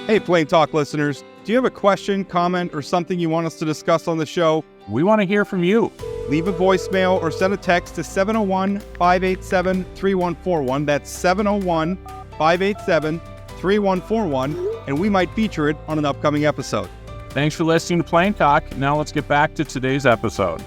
Hey, Plain Talk listeners, do you have a question, comment, or something you want us to discuss on the show? We want to hear from you. Leave a voicemail or send a text to 701-587-3141. That's 701-587-3141, and we might feature it on an upcoming episode. Thanks for listening to Plain Talk. Now let's get back to today's episode.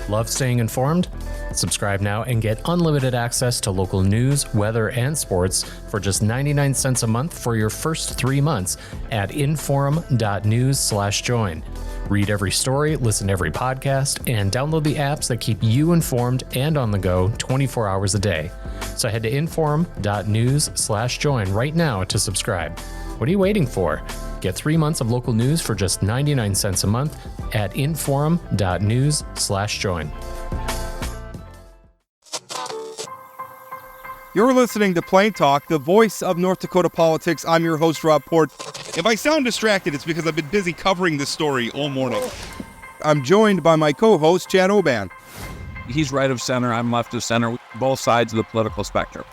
Love staying informed? Subscribe now and get unlimited access to local news, weather, and sports for just 99 cents a month for your first 3 months at inforum.news/join. Read every story, listen to every podcast, and download the apps that keep you informed and on the go 24 hours a day. So head to inforum.news/join right now to subscribe. What are you waiting for? Get 3 months of local news for just 99 cents a month at inforum.news/join. You're listening to Plain Talk, the voice of North Dakota politics. I'm your host, Rob Port. If I sound distracted, it's because I've been busy covering this story all morning. I'm joined by my co-host, Chad Oban. He's right of center, I'm left of center, both sides of the political spectrum.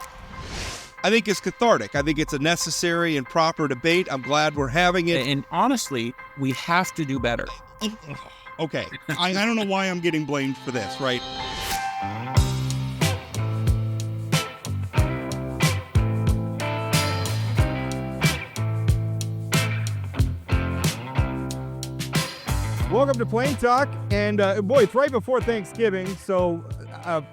I think it's cathartic. I think it's a necessary and proper debate. I'm glad we're having it. And honestly, we have to do better. Okay, I don't know why I'm getting blamed for this, right? Welcome to Plain Talk, and boy, it's right before Thanksgiving, so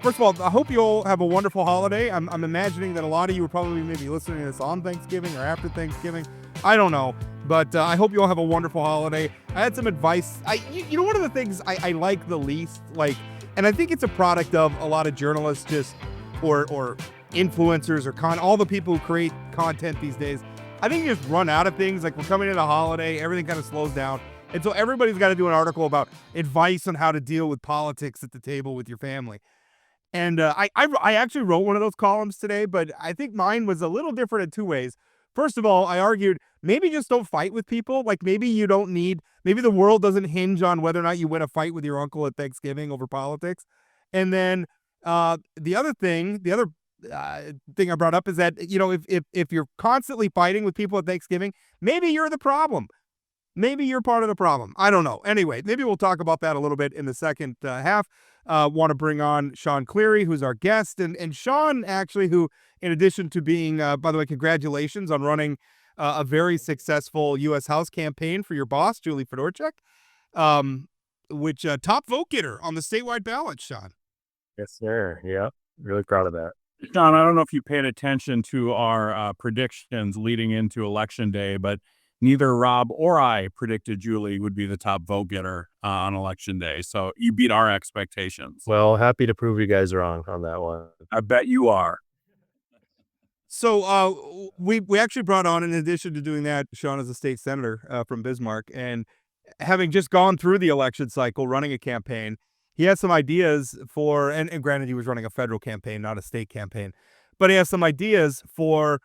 first of all, I hope you all have a wonderful holiday. I'm imagining that a lot of you are probably maybe listening to this on Thanksgiving or after Thanksgiving. I don't know, but I hope you all have a wonderful holiday. I had some advice. One of the things I like the least, and I think it's a product of a lot of journalists or influencers or all the people who create content these days. I think you just run out of things. Like, we're coming into the holiday, everything kind of slows down. And so everybody's got to do an article about advice on how to deal with politics at the table with your family. And I actually wrote one of those columns today, but I think mine was a little different in two ways. First of all, I argued maybe just don't fight with people. Like, maybe the world doesn't hinge on whether or not you win a fight with your uncle at Thanksgiving over politics. And then the other thing I brought up is that, if you're constantly fighting with people at Thanksgiving, maybe you're the problem. Maybe you're part of the problem. I don't know. Anyway, maybe we'll talk about that a little bit in the second half. Want to bring on Sean Cleary, who's our guest. And Sean, actually, who, in addition to being, by the way, congratulations on running a very successful U.S. House campaign for your boss, Julie Fedorchak, which top vote getter on the statewide ballot, Sean. Yes, sir. Yeah, really proud of that. John, I don't know if you paid attention to our predictions leading into Election Day, but neither Rob or I predicted Julie would be the top vote getter on Election Day. So you beat our expectations. Well, happy to prove you guys wrong on that one. I bet you are. So we actually brought on, in addition to doing that, Sean is a state senator from Bismarck. And having just gone through the election cycle, running a campaign, he has some ideas for, and granted, he was running a federal campaign, not a state campaign, but he has some ideas for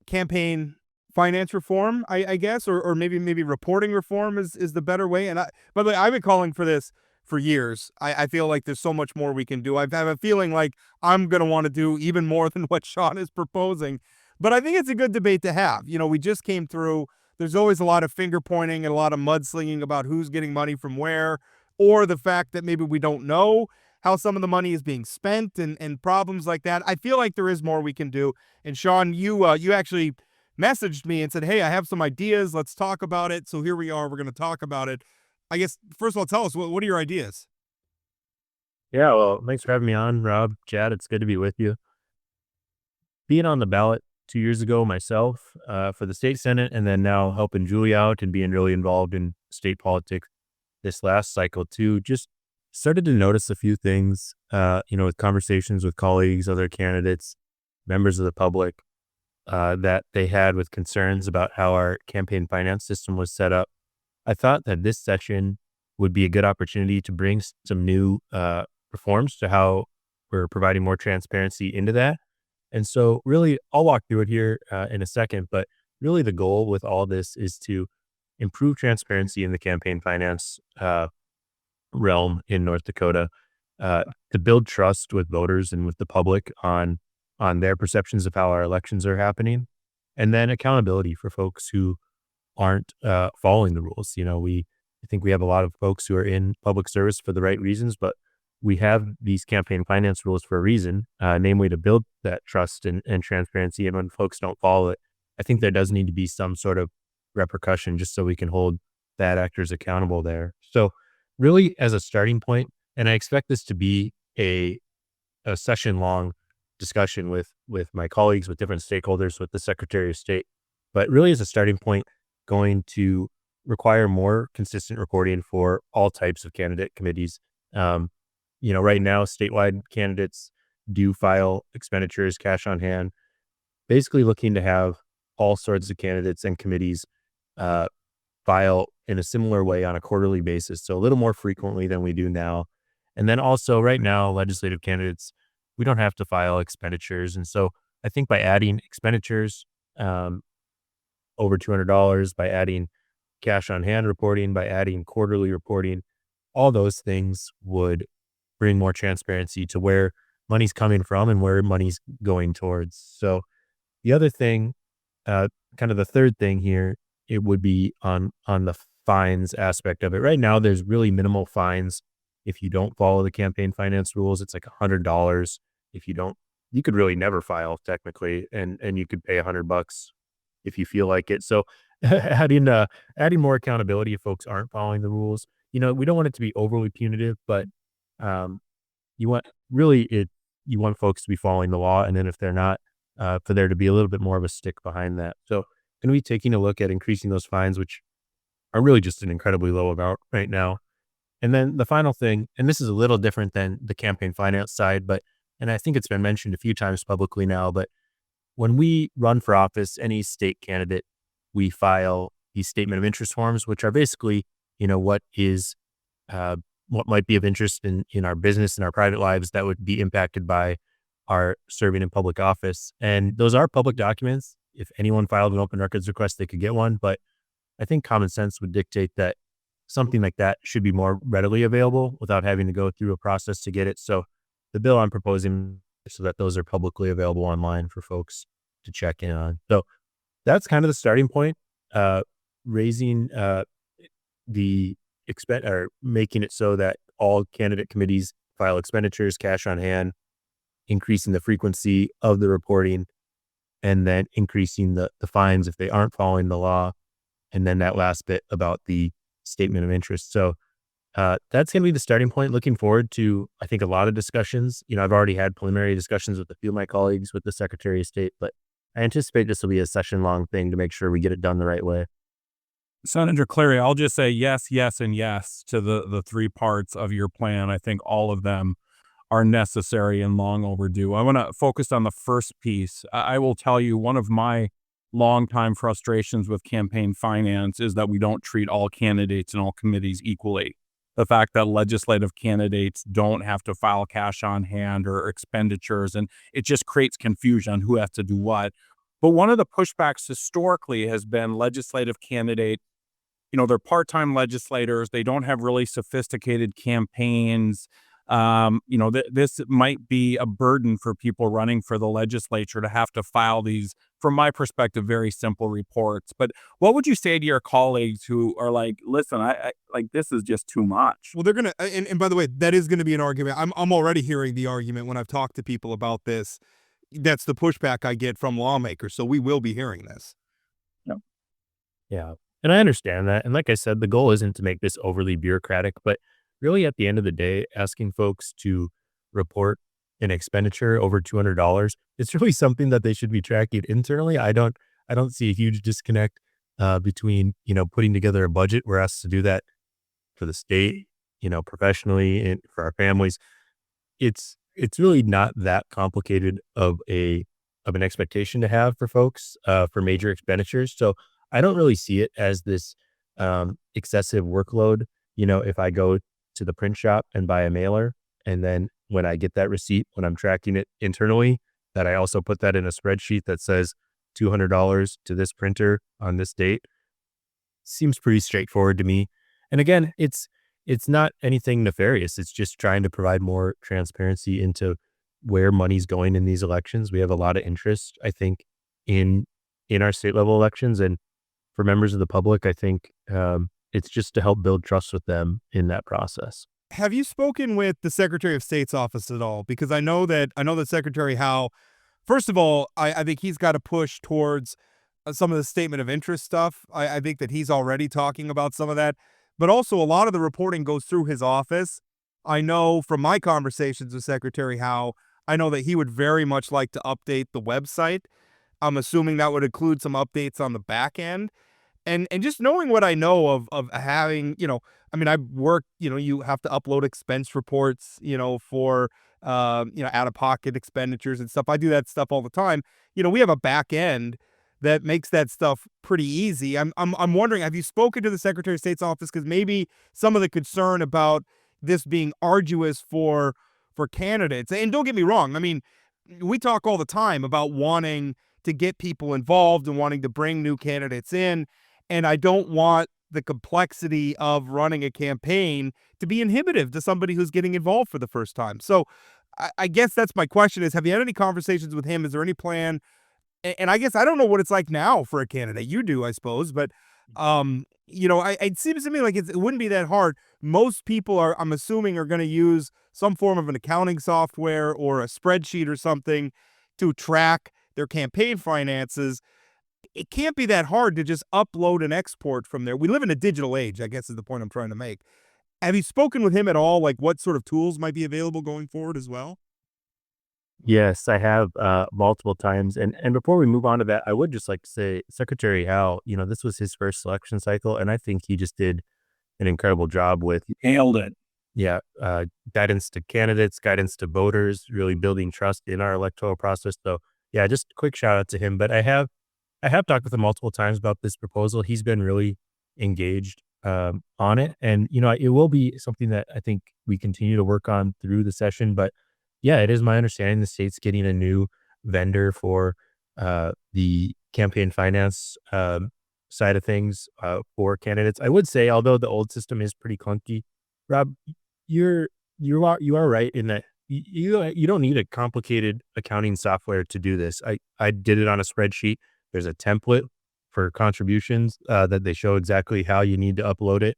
campaign finance reform, I guess, or maybe reporting reform is the better way. And by the way, I've been calling for this for years. I feel like there's so much more we can do. I have a feeling like I'm going to want to do even more than what Sean is proposing. But I think it's a good debate to have. We just came through. There's always a lot of finger pointing and a lot of mudslinging about who's getting money from where, or the fact that maybe we don't know how some of the money is being spent and problems like that. I feel like there is more we can do. And Sean, you actually messaged me and said, hey, I have some ideas. Let's talk about it. So here we are. We're going to talk about it. I guess, first of all, tell us, what are your ideas? Yeah, well, thanks for having me on, Rob, Chad. It's good to be with you. Being on the ballot 2 years ago myself for the state Senate, and then now helping Julie out and being really involved in state politics this last cycle too, just started to notice a few things, with conversations with colleagues, other candidates, members of the public, that they had with concerns about how our campaign finance system was set up. I thought that this session would be a good opportunity to bring some new reforms to how we're providing more transparency into that. And so really, I'll walk through it here in a second, but really the goal with all this is to improve transparency in the campaign finance realm in North Dakota, to build trust with voters and with the public on on their perceptions of how our elections are happening, and then accountability for folks who aren't following the rules. I think we have a lot of folks who are in public service for the right reasons, but we have these campaign finance rules for a reason, namely to build that trust and transparency. And when folks don't follow it, I think there does need to be some sort of repercussion just so we can hold bad actors accountable there. So really as a starting point, and I expect this to be a session long discussion with my colleagues, with different stakeholders, with the Secretary of State, but really as a starting point, going to require more consistent reporting for all types of candidate committees. Right now, statewide candidates do file expenditures, cash on hand, basically looking to have all sorts of candidates and committees file in a similar way on a quarterly basis. So a little more frequently than we do now. And then also right now, legislative candidates, we don't have to file expenditures. And so I think by adding expenditures over $200, by adding cash on hand reporting, by adding quarterly reporting, all those things would bring more transparency to where money's coming from and where money's going towards. So the other thing, kind of the third thing here, it would be on the fines aspect of it. Right now, there's really minimal fines if you don't follow the campaign finance rules. It's like $100. If you don't, you could really never file technically, and you could pay $100 if you feel like it. So adding more accountability if folks aren't following the rules. We don't want it to be overly punitive, but you want folks to be following the law, and then if they're not, for there to be a little bit more of a stick behind that. So going to be taking a look at increasing those fines, which are really just an incredibly low amount right now. And then the final thing, and this is a little different than the campaign finance side, and I think it's been mentioned a few times publicly now, but when we run for office, any state candidate, we file these statement of interest forms, which are basically, what might be of interest in our business and our private lives that would be impacted by our serving in public office. And those are public documents. If anyone filed an open records request, they could get one. But I think common sense would dictate that something like that should be more readily available without having to go through a process to get it. So the bill I'm proposing so that those are publicly available online for folks to check in on. So that's kind of the starting point, raising making it so that all candidate committees file expenditures, cash on hand, increasing the frequency of the reporting, and then increasing the fines if they aren't following the law. And then that last bit about the statement of interest. So that's going to be the starting point. Looking forward to, I think, a lot of discussions. I've already had preliminary discussions with a few of my colleagues with the Secretary of State, but I anticipate this will be a session-long thing to make sure we get it done the right way. Senator Cleary, I'll just say yes, yes, and yes to the three parts of your plan. I think all of them are necessary and long overdue. I want to focus on the first piece. I will tell you, one of my longtime frustrations with campaign finance is that we don't treat all candidates and all committees equally. The fact that legislative candidates don't have to file cash on hand or expenditures, and it just creates confusion on who has to do what. But one of the pushbacks historically has been legislative candidate, they're part-time legislators. They don't have really sophisticated campaigns. This might be a burden for people running for the legislature to have to file these, from my perspective, very simple reports. But what would you say to your colleagues who are like, listen, I like, this is just too much? Well, they're going to, and by the way, that is going to be an argument. I'm already hearing the argument when I've talked to people about this. That's the pushback I get from lawmakers. So we will be hearing this. Yeah. And I understand that. And like I said, the goal isn't to make this overly bureaucratic, but really at the end of the day, asking folks to report an expenditure over $200, it's really something that they should be tracking internally. I don't see a huge disconnect between, putting together a budget. We're asked to do that for the state, professionally and for our families. It's really not that complicated of an expectation to have for folks for major expenditures. So I don't really see it as this excessive workload. If I go to the print shop and buy a mailer, and then when I get that receipt, when I'm tracking it internally, that I also put that in a spreadsheet that says $200 to this printer on this date, seems pretty straightforward to me. And again, it's not anything nefarious. It's just trying to provide more transparency into where money's going in these elections. We have a lot of interest, I think, in our state level elections, and for members of the public, I think it's just to help build trust with them in that process. Have you spoken with the Secretary of State's office at all? Because I know that Secretary Howe, first of all, I think he's got to push towards some of the statement of interest stuff. I think that he's already talking about some of that, but also a lot of the reporting goes through his office. I know from my conversations with Secretary Howe, I know that he would very much like to update the website. I'm assuming that would include some updates on the back end. And just knowing what I know of having, I mean, I've worked, you have to upload expense reports, for out of pocket expenditures and stuff. I do that stuff all the time. We have a back end that makes that stuff pretty easy. I'm wondering, have you spoken to the Secretary of State's office? Because maybe some of the concern about this being arduous for candidates, and don't get me wrong, I mean, we talk all the time about wanting to get people involved and wanting to bring new candidates in. And I don't want the complexity of running a campaign to be inhibitive to somebody who's getting involved for the first time. So I guess that's my question is, have you had any conversations with him? Is there any plan? And I guess I don't know what it's like now for a candidate. You do, I suppose. But, it seems to me like it wouldn't be that hard. Most people I'm assuming, are going to use some form of an accounting software or a spreadsheet or something to track their campaign finances. It can't be that hard to just upload and export from there. We live in a digital age, I guess is the point I'm trying to make. Have you spoken with him at all? Like what sort of tools might be available going forward as well? Yes, I have multiple times. And before we move on to that, I would just like to say Secretary Howe, this was his first election cycle, and I think he just did an incredible job with Nailed it. guidance to candidates, guidance to voters, really building trust in our electoral process. So yeah, just a quick shout out to him. But I have talked with him multiple times about this proposal. He's been really engaged on it. And, it will be something that I think we continue to work on through the session. But yeah, it is my understanding the state's getting a new vendor for the campaign finance side of things for candidates. I would say, although the old system is pretty clunky, Rob, you are right in that you don't need a complicated accounting software to do this. I did it on a spreadsheet. There's a template for contributions that they show exactly how you need to upload it.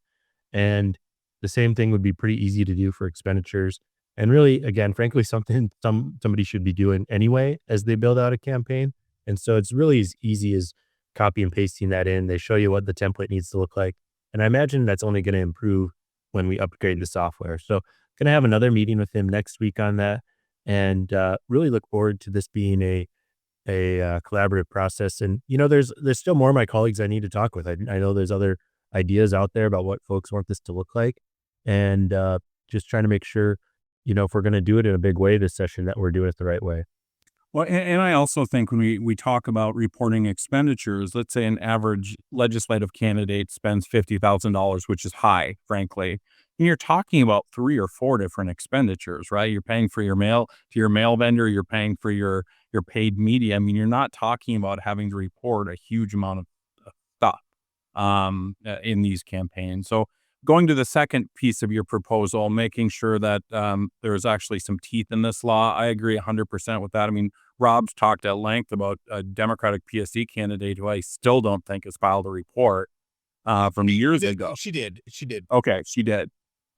And the same thing would be pretty easy to do for expenditures. And really, again, frankly, something somebody should be doing anyway as they build out a campaign. And so it's really as easy as copy and pasting that in. They show you what the template needs to look like. And I imagine that's only going to improve when we upgrade the software. So going to have another meeting with him next week on that, and really look forward to this being a collaborative process. And, there's still more of my colleagues I need to talk with. I know there's other ideas out there about what folks want this to look like, and just trying to make sure, if we're going to do it in a big way this session, that we're doing it the right way. Well, and I also think when we talk about reporting expenditures, let's say an average legislative candidate spends $50,000, which is high, frankly. And you're talking about 3 or 4 different expenditures, right? You're paying for your mail to your mail vendor. You're paying for your paid media. I mean, you're not talking about having to report a huge amount of stuff in these campaigns. So going to the second piece of your proposal, making sure that there's actually some teeth in this law, I agree 100% with that. I mean, Rob's talked at length about a Democratic PSC candidate who I still don't think has filed a report from years ago. She did. Okay, she did.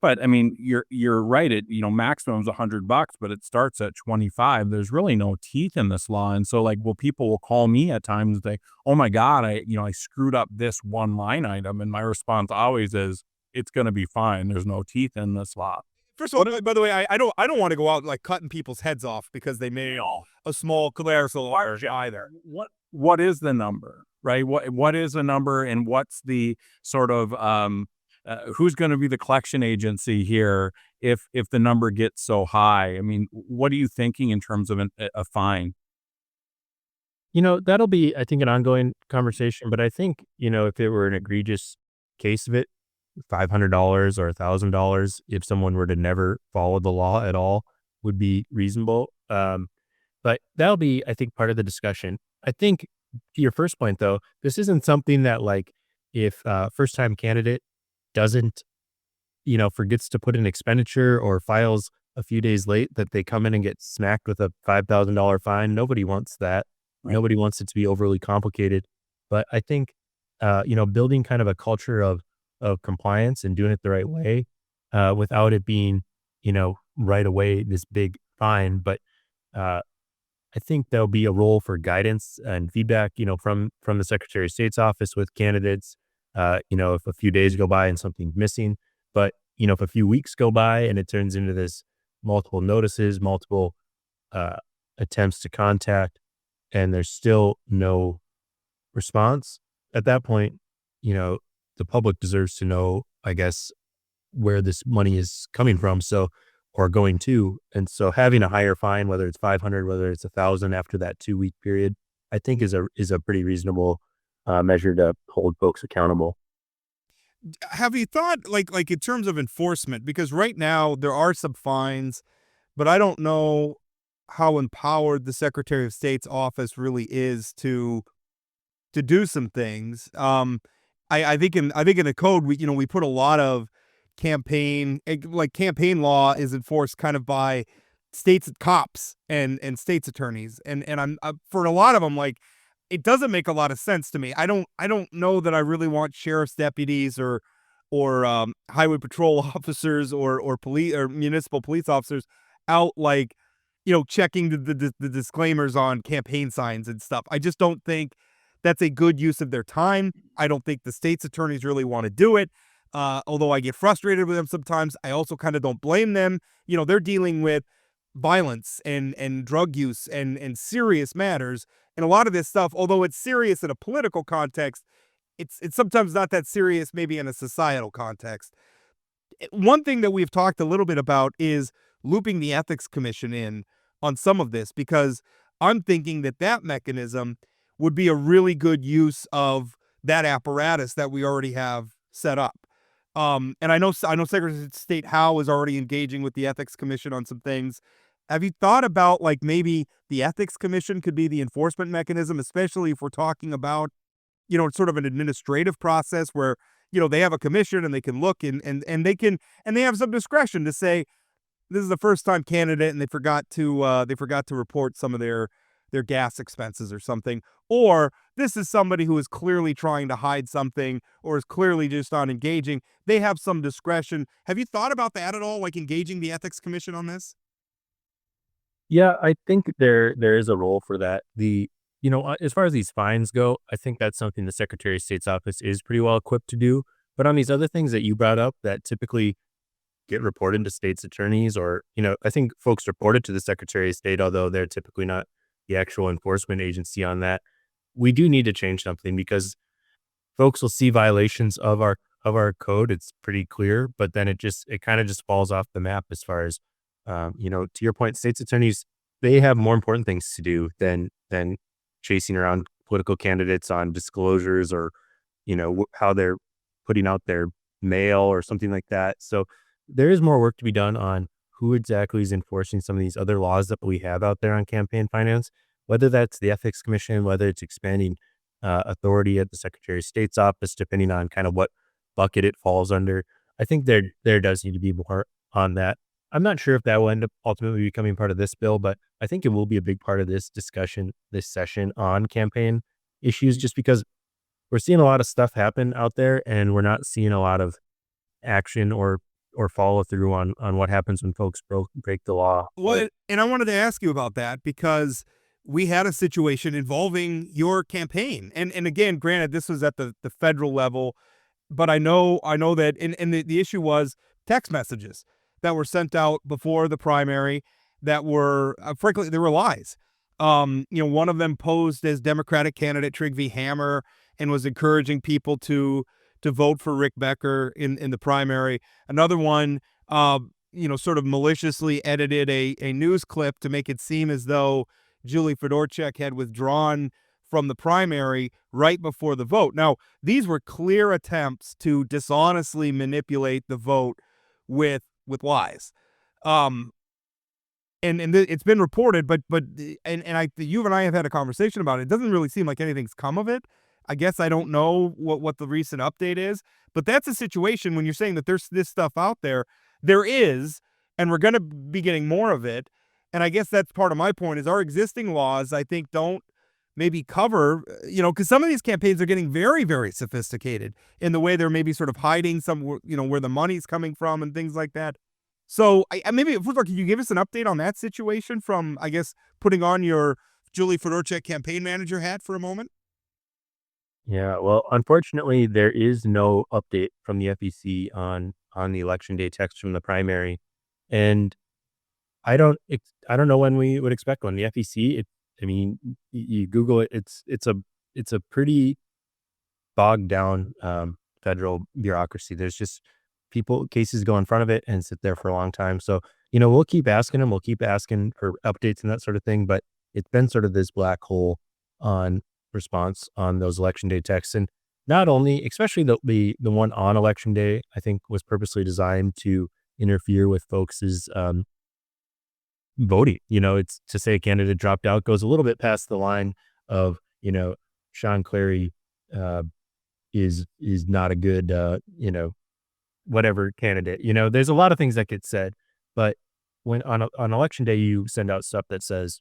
But I mean, you're right. It maximum is $100, but it starts at 25. There's really no teeth in this law, and so people will call me at times and say, "Oh my God, I screwed up this one line item," and my response always is, "It's going to be fine. There's no teeth in this law." First of all, by the way, I don't want to go out cutting people's heads off because they made a small clerical error either. What is the number, right? What is the number, and what's the sort of who's going to be the collection agency here if the number gets so high? I mean, what are you thinking in terms of a fine? That'll be, I think, an ongoing conversation. But I think, if it were an egregious case of it, $500 or $1,000, if someone were to never follow the law at all, would be reasonable. But that'll be, I think, part of the discussion. I think to your first point, though, this isn't something that if a first-time candidate doesn't, forgets to put an expenditure or files a few days late that they come in and get smacked with a $5,000 fine. Nobody wants that. Right. Nobody wants it to be overly complicated. But I think, building kind of a culture of compliance and doing it the right way, without it being, right away this big fine. But uh, I think there'll be a role for guidance and feedback, from the Secretary of State's office with candidates. If a few days go by and something's missing, but if a few weeks go by and it turns into this multiple notices, multiple uh, attempts to contact, and there's still no response, at that point, the public deserves to know, I guess, where this money is coming from. So, or going to. And so having a higher fine, whether it's 500, whether it's 1,000 after that 2-week period, I think is a pretty reasonable measure to hold folks accountable. Have you thought like in terms of enforcement? Because right now there are some fines, but I don't know how empowered the Secretary of State's office really is to do some things. I think in the code we put a lot of campaign law is enforced kind of by states cops and states attorneys, and I'm for a lot of them, like, it doesn't make a lot of sense to me. I don't know that I really want sheriff's deputies or highway patrol officers or police or municipal police officers out, like, checking the disclaimers on campaign signs and stuff. I just don't think that's a good use of their time. I don't think the state's attorneys really want to do it. Although I get frustrated with them sometimes, I also kind of don't blame them. They're dealing with violence and drug use and serious matters. And a lot of this stuff, although it's serious in a political context, it's sometimes not that serious maybe in a societal context. One thing that we've talked a little bit about is looping the Ethics Commission in on some of this, because I'm thinking that mechanism would be a really good use of that apparatus that we already have set up. And I know Secretary of State Howe is already engaging with the Ethics Commission on some things. Have you thought about, like, maybe the Ethics Commission could be the enforcement mechanism, especially if we're talking about, sort of an administrative process where, they have a commission and they can look and they have some discretion to say, this is the first time candidate and they forgot to report some of their gas expenses or something, or this is somebody who is clearly trying to hide something or is clearly just not engaging. They have some discretion. Have you thought about that at all, like engaging the Ethics Commission on this? Yeah, I think there is a role for that. As far as these fines go, I think that's something the Secretary of State's office is pretty well equipped to do. But on these other things that you brought up that typically get reported to state's attorneys, or, I think folks report it to the Secretary of State, although they're typically not the actual enforcement agency on that. We do need to change something, because folks will see violations of our code. It's pretty clear, but then it kind of just falls off the map as far as, to your point, state's attorneys, they have more important things to do than chasing around political candidates on disclosures or, how they're putting out their mail or something like that. So there is more work to be done on who exactly is enforcing some of these other laws that we have out there on campaign finance, whether that's the Ethics Commission, whether it's expanding authority at the Secretary of State's office, depending on kind of what bucket it falls under. I think there does need to be more on that. I'm not sure if that will end up ultimately becoming part of this bill, but I think it will be a big part of this discussion, this session on campaign issues, just because we're seeing a lot of stuff happen out there and we're not seeing a lot of action or follow through on what happens when folks break the law. Well, and I wanted to ask you about that because we had a situation involving your campaign. And again, granted, this was at the federal level, but I know that and the issue was text messages that were sent out before the primary that were, frankly, they were lies. One of them posed as Democratic candidate Trygve Hammer and was encouraging people to vote for Rick Becker in the primary. Another one, sort of maliciously edited a news clip to make it seem as though Julie Fedorchak had withdrawn from the primary right before the vote. Now, these were clear attempts to dishonestly manipulate the vote with lies. It's been reported, but you and I have had a conversation about it. It doesn't really seem like anything's come of it. I guess I don't know what the recent update is, but that's a situation when you're saying that there's this stuff out there. There is, and we're going to be getting more of it. And I guess that's part of my point is our existing laws, I think, don't maybe cover, because some of these campaigns are getting very, very sophisticated in the way they're maybe sort of hiding some, where the money's coming from and things like that. So maybe, can you give us an update on that situation from, I guess, putting on your Julie Fedorchak campaign manager hat for a moment? Yeah, well, unfortunately, there is no update from the FEC on the election day text from the primary, and I don't know when we would expect one. The FEC, I mean, you Google it, it's a pretty bogged down federal bureaucracy. There's just cases go in front of it and sit there for a long time. So we'll keep asking them, we'll keep asking for updates and that sort of thing, but it's been sort of this black hole on response on those election day texts. And not only, especially the one on election day, I think was purposely designed to interfere with folks' voting. It's to say a candidate dropped out goes a little bit past the line of, Sean Cleary is not a good, whatever candidate. There's a lot of things that get said, but when on election day you send out stuff that says,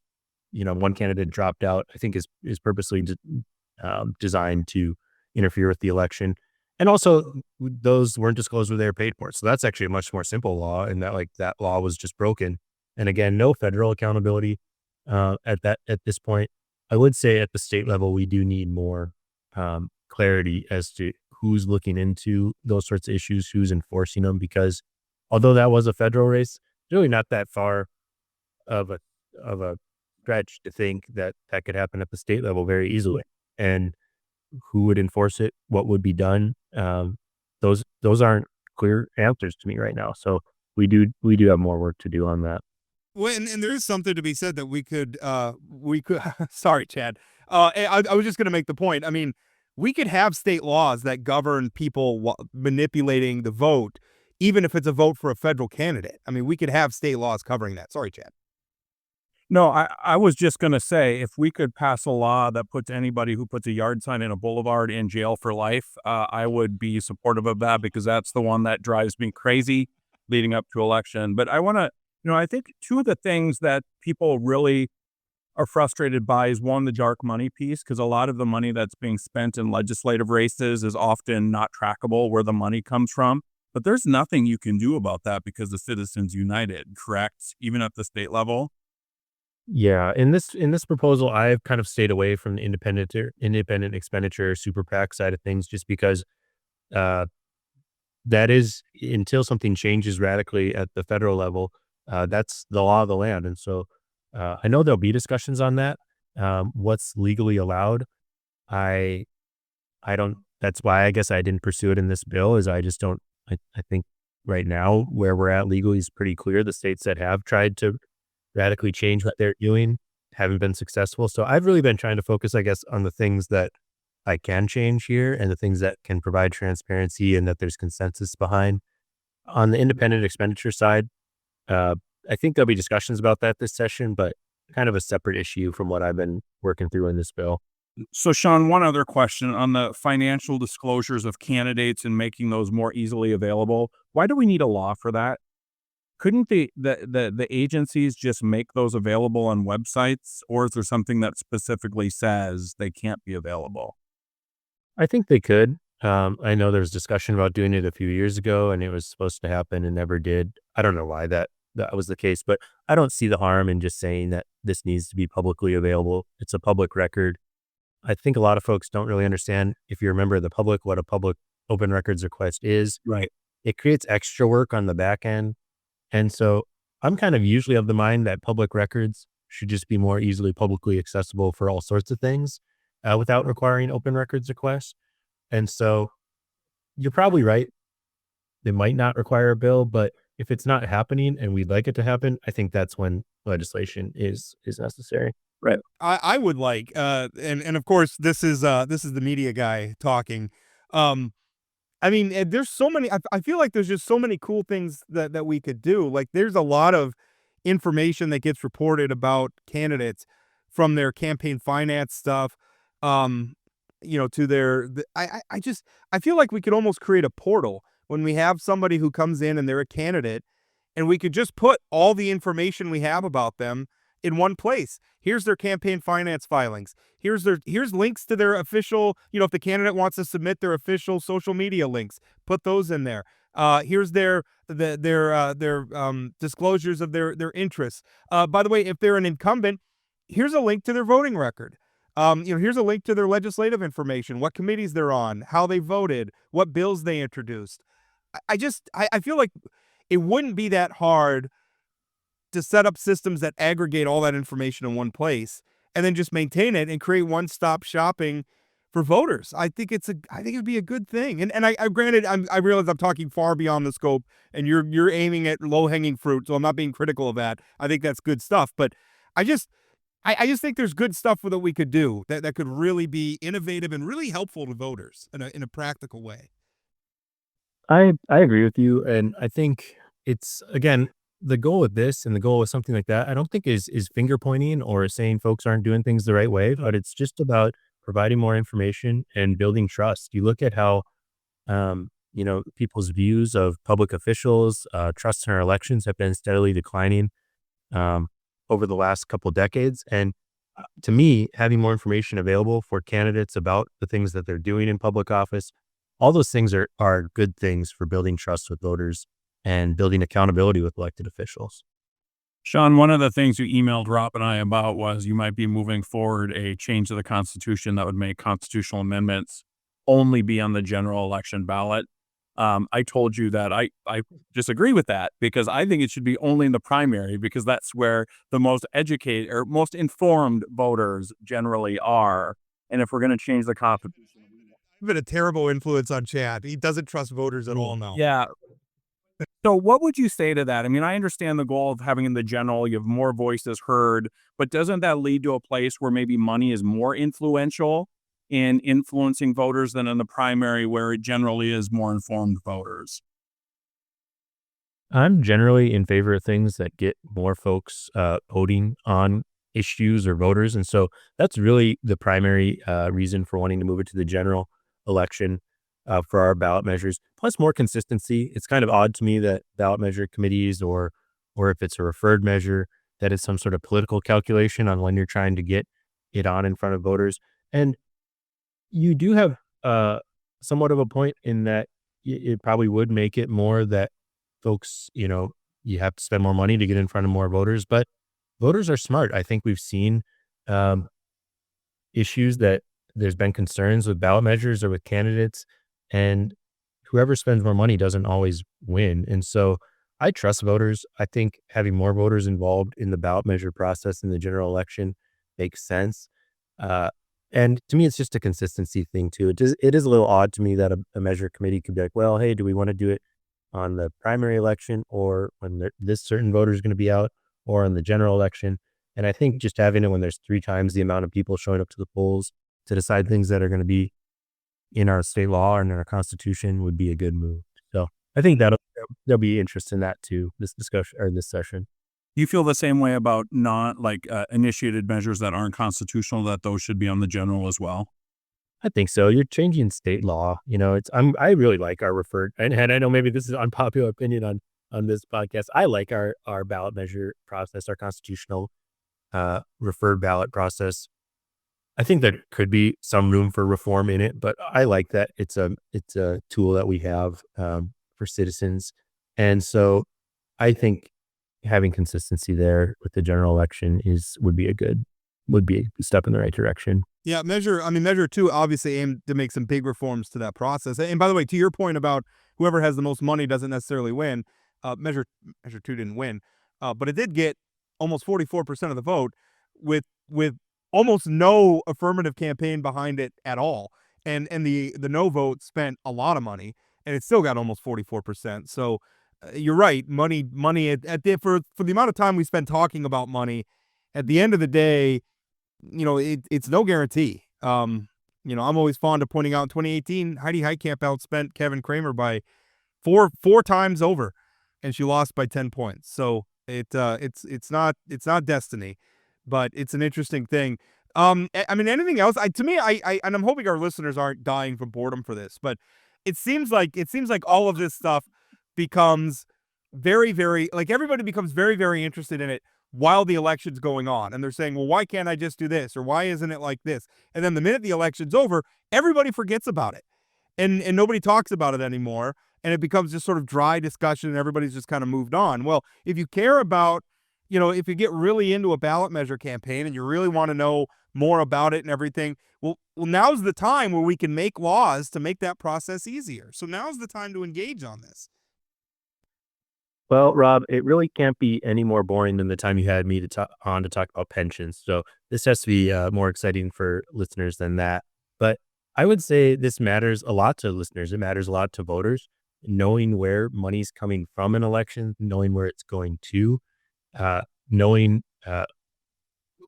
one candidate dropped out, I think is purposely designed to interfere with the election. And also those weren't disclosed where they were paid for. So that's actually a much more simple law, and that law was just broken. And again, no federal accountability at this point. I would say at the state level, we do need more clarity as to who's looking into those sorts of issues, who's enforcing them, because although that was a federal race, it's really not that far of a stretch to think that could happen at the state level very easily. And who would enforce it? What would be done? Those aren't clear answers to me right now. So we do have more work to do on that. Well, and there is something to be said that we could, sorry, Chad. I was just going to make the point. I mean, we could have state laws that govern people manipulating the vote, even if it's a vote for a federal candidate. I mean, we could have state laws covering that. Sorry, Chad. No, I was just going to say, if we could pass a law that puts anybody who puts a yard sign in a boulevard in jail for life, I would be supportive of that, because that's the one that drives me crazy leading up to election. But I want to, I think two of the things that people really are frustrated by is, one, the dark money piece, because a lot of the money that's being spent in legislative races is often not trackable where the money comes from. But there's nothing you can do about that because the Citizens United, correct? Even at the state level. Yeah, in this proposal, I've kind of stayed away from the independent expenditure super PAC side of things, just because that is, until something changes radically at the federal level, that's the law of the land. And so I know there'll be discussions on that. What's legally allowed, I don't. That's why I guess I didn't pursue it in this bill. Is I just don't. I think right now where we're at legally is pretty clear. The states that have tried to radically change what they're doing haven't been successful. So I've really been trying to focus, I guess, on the things that I can change here and the things that can provide transparency and that there's consensus behind. On the independent expenditure side, I think there'll be discussions about that this session, but kind of a separate issue from what I've been working through in this bill. So, Sean, one other question on the financial disclosures of candidates and making those more easily available. Why do we need a law for that? Couldn't the agencies just make those available on websites, or is there something that specifically says they can't be available? I think they could. I know there was discussion about doing it a few years ago, and it was supposed to happen and never did. I don't know why that was the case, but I don't see the harm in just saying that this needs to be publicly available. It's a public record. I think a lot of folks don't really understand, if you're a member of the public, what a public open records request is. Right. It creates extra work on the back end. And so I'm kind of usually of the mind that public records should just be more easily publicly accessible for all sorts of things without requiring open records requests. And so you're probably right. They might not require a bill, but if it's not happening and we'd like it to happen, I think that's when legislation is necessary. Right. I would like, and of course this is the media guy talking. I mean, there's so many. I feel like there's just so many cool things that we could do. Like, there's a lot of information that gets reported about candidates, from their campaign finance stuff, to their. I feel like we could almost create a portal when we have somebody who comes in and they're a candidate, and we could just put all the information we have about them in one place. Here's their campaign finance filings. Here's links to their official, if the candidate wants to submit their official social media links, put those in there. Here's their disclosures of their interests. By the way, if they're an incumbent, here's a link to their voting record. Here's a link to their legislative information, what committees they're on, how they voted, what bills they introduced. I feel like it wouldn't be that hard to set up systems that aggregate all that information in one place and then just maintain it and create one-stop shopping for voters. I think it'd be a good thing. And I granted, I realize I'm talking far beyond the scope, and you're aiming at low-hanging fruit, so I'm not being critical of that. I think that's good stuff, but I just think there's good stuff that we could do that could really be innovative and really helpful to voters in a practical way. I agree with you, and I think it's, again, the goal with this and the goal with something like that, I don't think is finger pointing or saying folks aren't doing things the right way, but it's just about providing more information and building trust. You look at how, people's views of public officials, trust in our elections have been steadily declining over the last couple decades. And to me, having more information available for candidates about the things that they're doing in public office, all those things are good things for building trust with voters and building accountability with elected officials. Sean, one of the things you emailed Rob and I about was you might be moving forward a change to the Constitution that would make constitutional amendments only be on the general election ballot. I told you that I disagree with that, because I think it should be only in the primary, because that's where the most educated or most informed voters generally are. And if we're going to change the Constitution, Been a terrible influence on Chad. He doesn't trust voters at all now. yeah. So what would you say to that? I mean, I understand the goal of having in the general, you have more voices heard, but doesn't that lead to a place where maybe money is more influential in influencing voters than in the primary, where it generally is more informed voters? I'm generally in favor of things that get more folks voting on issues or voters. And so that's really the primary reason for wanting to move it to the general election for our ballot measures, plus more consistency. It's kind of odd to me that ballot measure committees, or if it's a referred measure, that is some sort of political calculation on when you're trying to get it on in front of voters. And you do have somewhat of a point in that it probably would make it more that folks, you have to spend more money to get in front of more voters, but voters are smart. I think we've seen issues that there's been concerns with ballot measures or with candidates, and whoever spends more money doesn't always win. And so I trust voters. I think having more voters involved in the ballot measure process in the general election makes sense. And to me, it's just a consistency thing too. It is a little odd to me that a measure committee could be like, well, hey, do we want to do it on the primary election, or when this certain voter is going to be out, or in the general election? And I think just having it when there's 3 times the amount of people showing up to the polls to decide things that are going to be in our state law and in our Constitution would be a good move. So I think there'll be interest in that too, this discussion or this session. You feel the same way about not initiated measures that aren't constitutional, that those should be on the general as well? I think so. You're changing state law. I really like our referred, and I know maybe this is unpopular opinion on this podcast. I like our ballot measure process, our constitutional referred ballot process. I think there could be some room for reform in it, but I like that it's a tool that we have for citizens. And so I think having consistency there with the general election would be a step in the right direction. Yeah, Measure 2 obviously aimed to make some big reforms to that process. And by the way, to your point about whoever has the most money doesn't necessarily win, Measure 2 didn't win, but it did get almost 44% of the vote with almost no affirmative campaign behind it at all. And the no vote spent a lot of money, and it still got almost 44%. So you're right, money for the amount of time we spent talking about money, at the end of the day, it's no guarantee. I'm always fond of pointing out in 2018, Heidi Heitkamp outspent Kevin Kramer by four times over, and she lost by 10 points. So it's not destiny, but it's an interesting thing. Anything else? And I'm hoping our listeners aren't dying from boredom for this, but it seems like all of this stuff becomes very, very, like everybody becomes very, very interested in it while the election's going on. And they're saying, well, why can't I just do this? Or why isn't it like this? And then the minute the election's over, everybody forgets about it. And nobody talks about it anymore. And it becomes just sort of dry discussion and everybody's just kind of moved on. Well, if you care about, if you get really into a ballot measure campaign and you really want to know more about it and everything, well, now's the time where we can make laws to make that process easier. So now's the time to engage on this. Well, Rob, it really can't be any more boring than the time you had me to talk about pensions. So this has to be more exciting for listeners than that. But I would say this matters a lot to listeners. It matters a lot to voters. Knowing where money's coming from an election, knowing where it's going to, knowing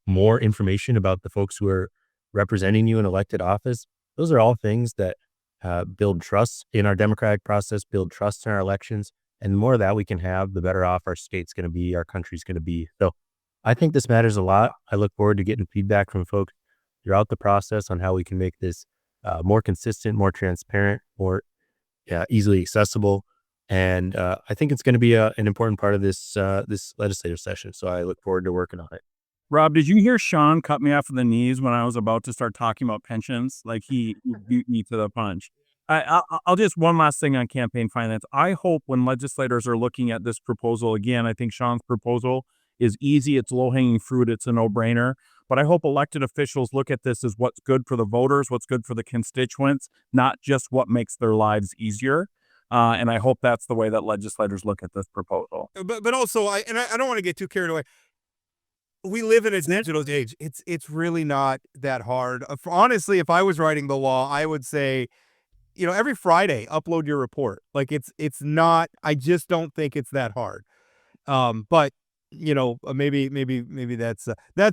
more information about the folks who are representing you in elected office. Those are all things that build trust in our democratic process, build trust in our elections. And the more of that we can have, the better off our state's going to be, our country's going to be. So I think this matters a lot. I look forward to getting feedback from folks throughout the process on how we can make this more consistent, more transparent, more easily accessible. And I think it's going to be an important part of this legislative session. So I look forward to working on it. Rob, did you hear Sean cut me off of the knees when I was about to start talking about pensions? Like he beat me to the punch. I'll just one last thing on campaign finance. I hope when legislators are looking at this proposal again, I think Sean's proposal is easy. It's low hanging fruit. It's a no brainer. But I hope elected officials look at this as what's good for the voters, what's good for the constituents, not just what makes their lives easier. And I hope that's the way that legislators look at this proposal. But also, I don't want to get too carried away. We live in a digital age. It's really not that hard. Honestly, if I was writing the law, I would say, every Friday, upload your report. Like it's not, I just don't think it's that hard. But maybe that's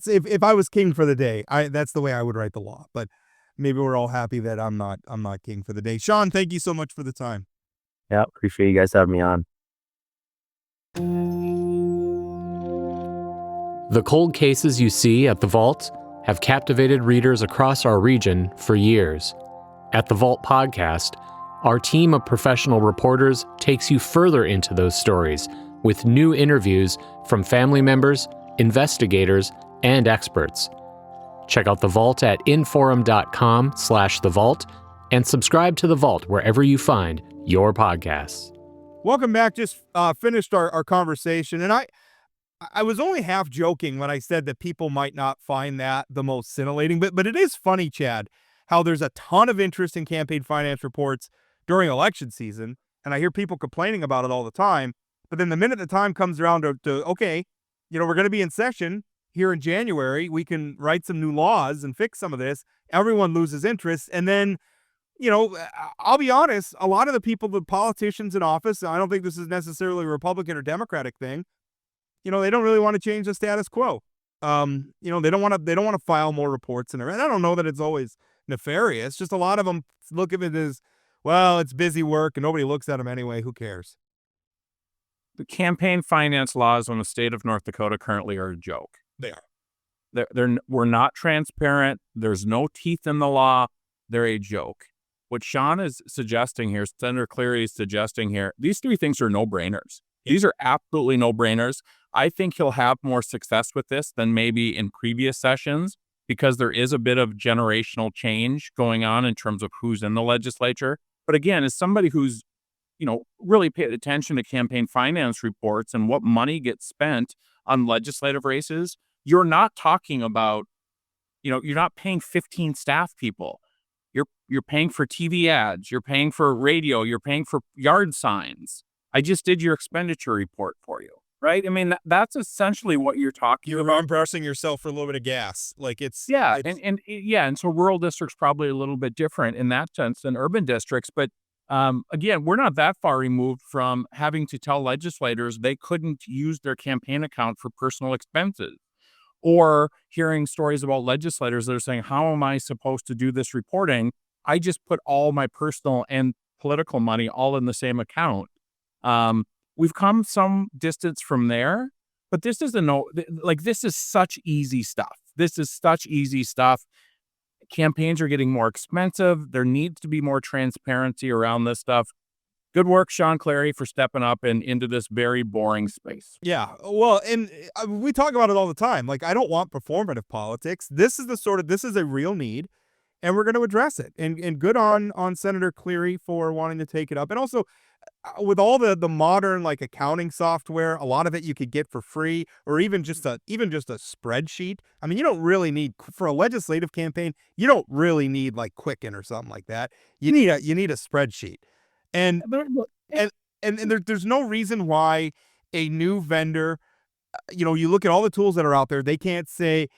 if I was king for the day, that's the way I would write the law. But maybe we're all happy that I'm not king for the day. Sean, thank you so much for the time. Yeah, appreciate you guys having me on. The cold cases you see at the Vault have captivated readers across our region for years. At the Vault podcast, our team of professional reporters takes you further into those stories with new interviews from family members, investigators, and experts. Check out The Vault at inforum.com/The Vault and subscribe to The Vault wherever you find your podcasts. Welcome back. Just finished our conversation, and I was only half joking when I said that people might not find that the most scintillating, but it is funny, Chad, how there's a ton of interest in campaign finance reports during election season, and I hear people complaining about it all the time. But then the minute the time comes around to okay, we're going to be in session here in January, we can write some new laws and fix some of this, everyone loses interest. And then, I'll be honest, a lot of the politicians in office, I don't think this is necessarily a Republican or Democratic thing, they don't really want to change the status quo. They don't want to file more reports. And I don't know that it's always nefarious. Just a lot of them look at it as, well, it's busy work and nobody looks at them anyway. Who cares? The campaign finance laws in the state of North Dakota currently are a joke. They are. We're not transparent. There's no teeth in the law. They're a joke. What Sean is suggesting here, Senator Cleary is suggesting here, these three things are no-brainers. These are absolutely no-brainers. I think he'll have more success with this than maybe in previous sessions because there is a bit of generational change going on in terms of who's in the legislature. But again, as somebody who's, really paid attention to campaign finance reports and what money gets spent on legislative races, you're not talking about, you're not paying 15 staff people. You're paying for TV ads, you're paying for radio, you're paying for yard signs. I just did your expenditure report for you, right? I mean, that's essentially what you're talking about. You're impressing yourself for a little bit of gas. Like And so rural districts probably a little bit different in that sense than urban districts. But again, we're not that far removed from having to tell legislators they couldn't use their campaign account for personal expenses. Or hearing stories about legislators that are saying, how am I supposed to do this reporting? I just put all my personal and political money all in the same account. We've come some distance from there, but this is this is such easy stuff. This is such easy stuff. Campaigns are getting more expensive. There needs to be more transparency around this stuff. good work, Sean Cleary, for stepping up and into this very boring space. Yeah. Well, and we talk about it all the time. Like, I don't want performative politics. This is a real need, and we're going to address it. And good on Senator Cleary for wanting to take it up. And also, with all the modern like accounting software, a lot of it you could get for free, or even just a spreadsheet. I mean, you don't really need, for a legislative campaign, you don't really need like Quicken or something like that. You need a spreadsheet. And there's no reason why a new vendor, you look at all the tools that are out there, they can't say,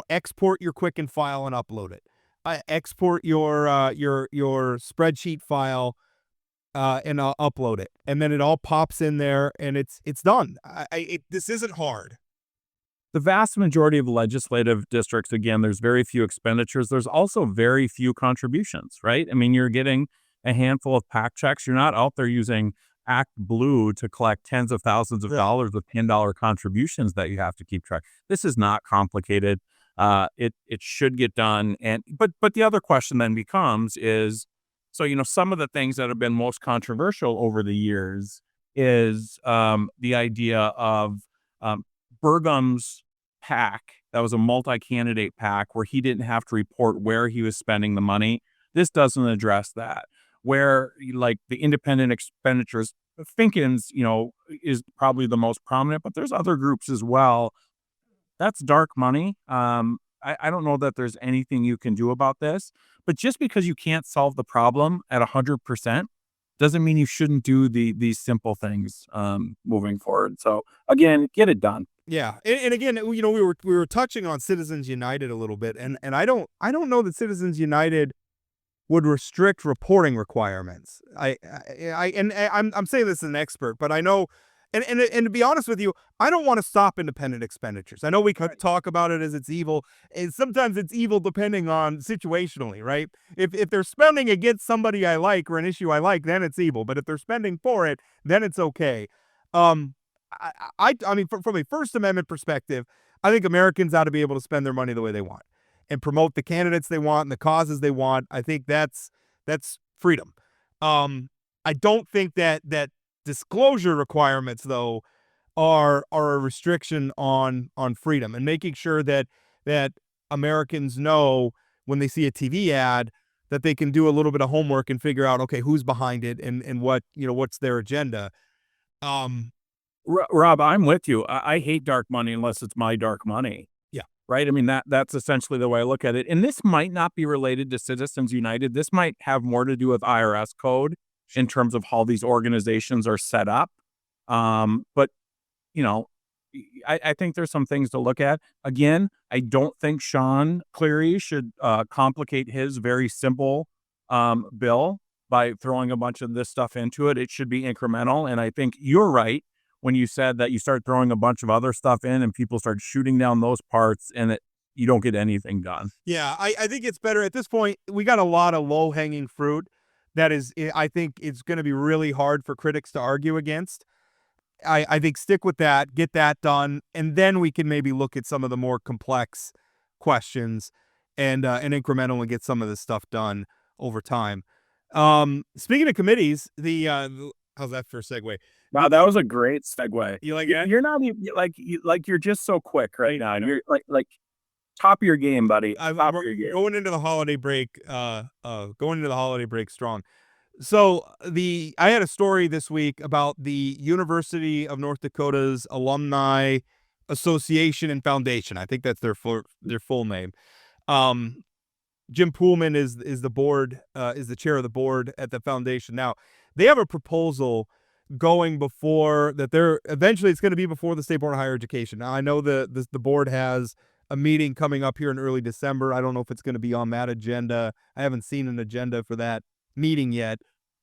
export your Quicken file and upload it. Export your spreadsheet file and I'll upload it, and then it all pops in there, and it's done. This isn't hard. The vast majority of legislative districts, again, there's very few expenditures. There's also very few contributions, right? I mean, you're getting a handful of PAC checks. You're not out there using Act Blue to collect tens of thousands of dollars of $10 contributions that you have to keep track. This is not complicated. It should get done. But the other question then becomes is, so, some of the things that have been most controversial over the years is the idea of Burgum's PAC. That was a multi-candidate PAC where he didn't have to report where he was spending the money. This doesn't address that. Where, like, the independent expenditures, Finken's, is probably the most prominent, but there's other groups as well. That's dark money. I don't know that there's anything you can do about this, but just because you can't solve the problem at 100% doesn't mean you shouldn't do these simple things moving forward. So again, get it done. Yeah, and again, we were touching on Citizens United a little bit, and I don't know that Citizens United would restrict reporting requirements. I'm saying this as an expert, but I know. And to be honest with you, I don't want to stop independent expenditures. I know we could talk about it as it's evil, and sometimes it's evil depending on situationally, right? If they're spending against somebody I like or an issue I like, then it's evil. But if they're spending for it, then it's okay. I mean, from a First Amendment perspective, I think Americans ought to be able to spend their money the way they want and promote the candidates they want and the causes they want. I think that's freedom. I don't think that disclosure requirements, though, are a restriction on freedom, and making sure that Americans know when they see a TV ad that they can do a little bit of homework and figure out, okay, who's behind it and what, what's their agenda. Rob, I'm with you. I hate dark money unless it's my dark money. Yeah. Right. I mean, that's essentially the way I look at it. And this might not be related to Citizens United. This might have more to do with IRS code in terms of how these organizations are set up. But, I think there's some things to look at. Again, I don't think Sean Cleary should complicate his very simple bill by throwing a bunch of this stuff into it. It should be incremental. And I think you're right when you said that you start throwing a bunch of other stuff in and people start shooting down those parts and you don't get anything done. Yeah, I think it's better at this point. We got a lot of low-hanging fruit. That is, I think it's going to be really hard for critics to argue against. I think stick with that, get that done, and then we can maybe look at some of the more complex questions and incrementally get some of this stuff done over time. Speaking of committees, how's that for a segue? Wow, that was a great segue. You like that? You're not even you're just so quick right now. You're like top of your game, buddy. Top of your game. Going into the holiday break strong. So I had a story this week about the University of North Dakota's Alumni Association and Foundation. I think that's their full name. Jim Poolman is the chair of the board at the foundation. Now, they have a proposal going before that eventually it's going to be before the State Board of Higher Education. Now, I know the board has a meeting coming up here in early December. I don't know if it's going to be on that agenda. I haven't seen an agenda for that meeting yet.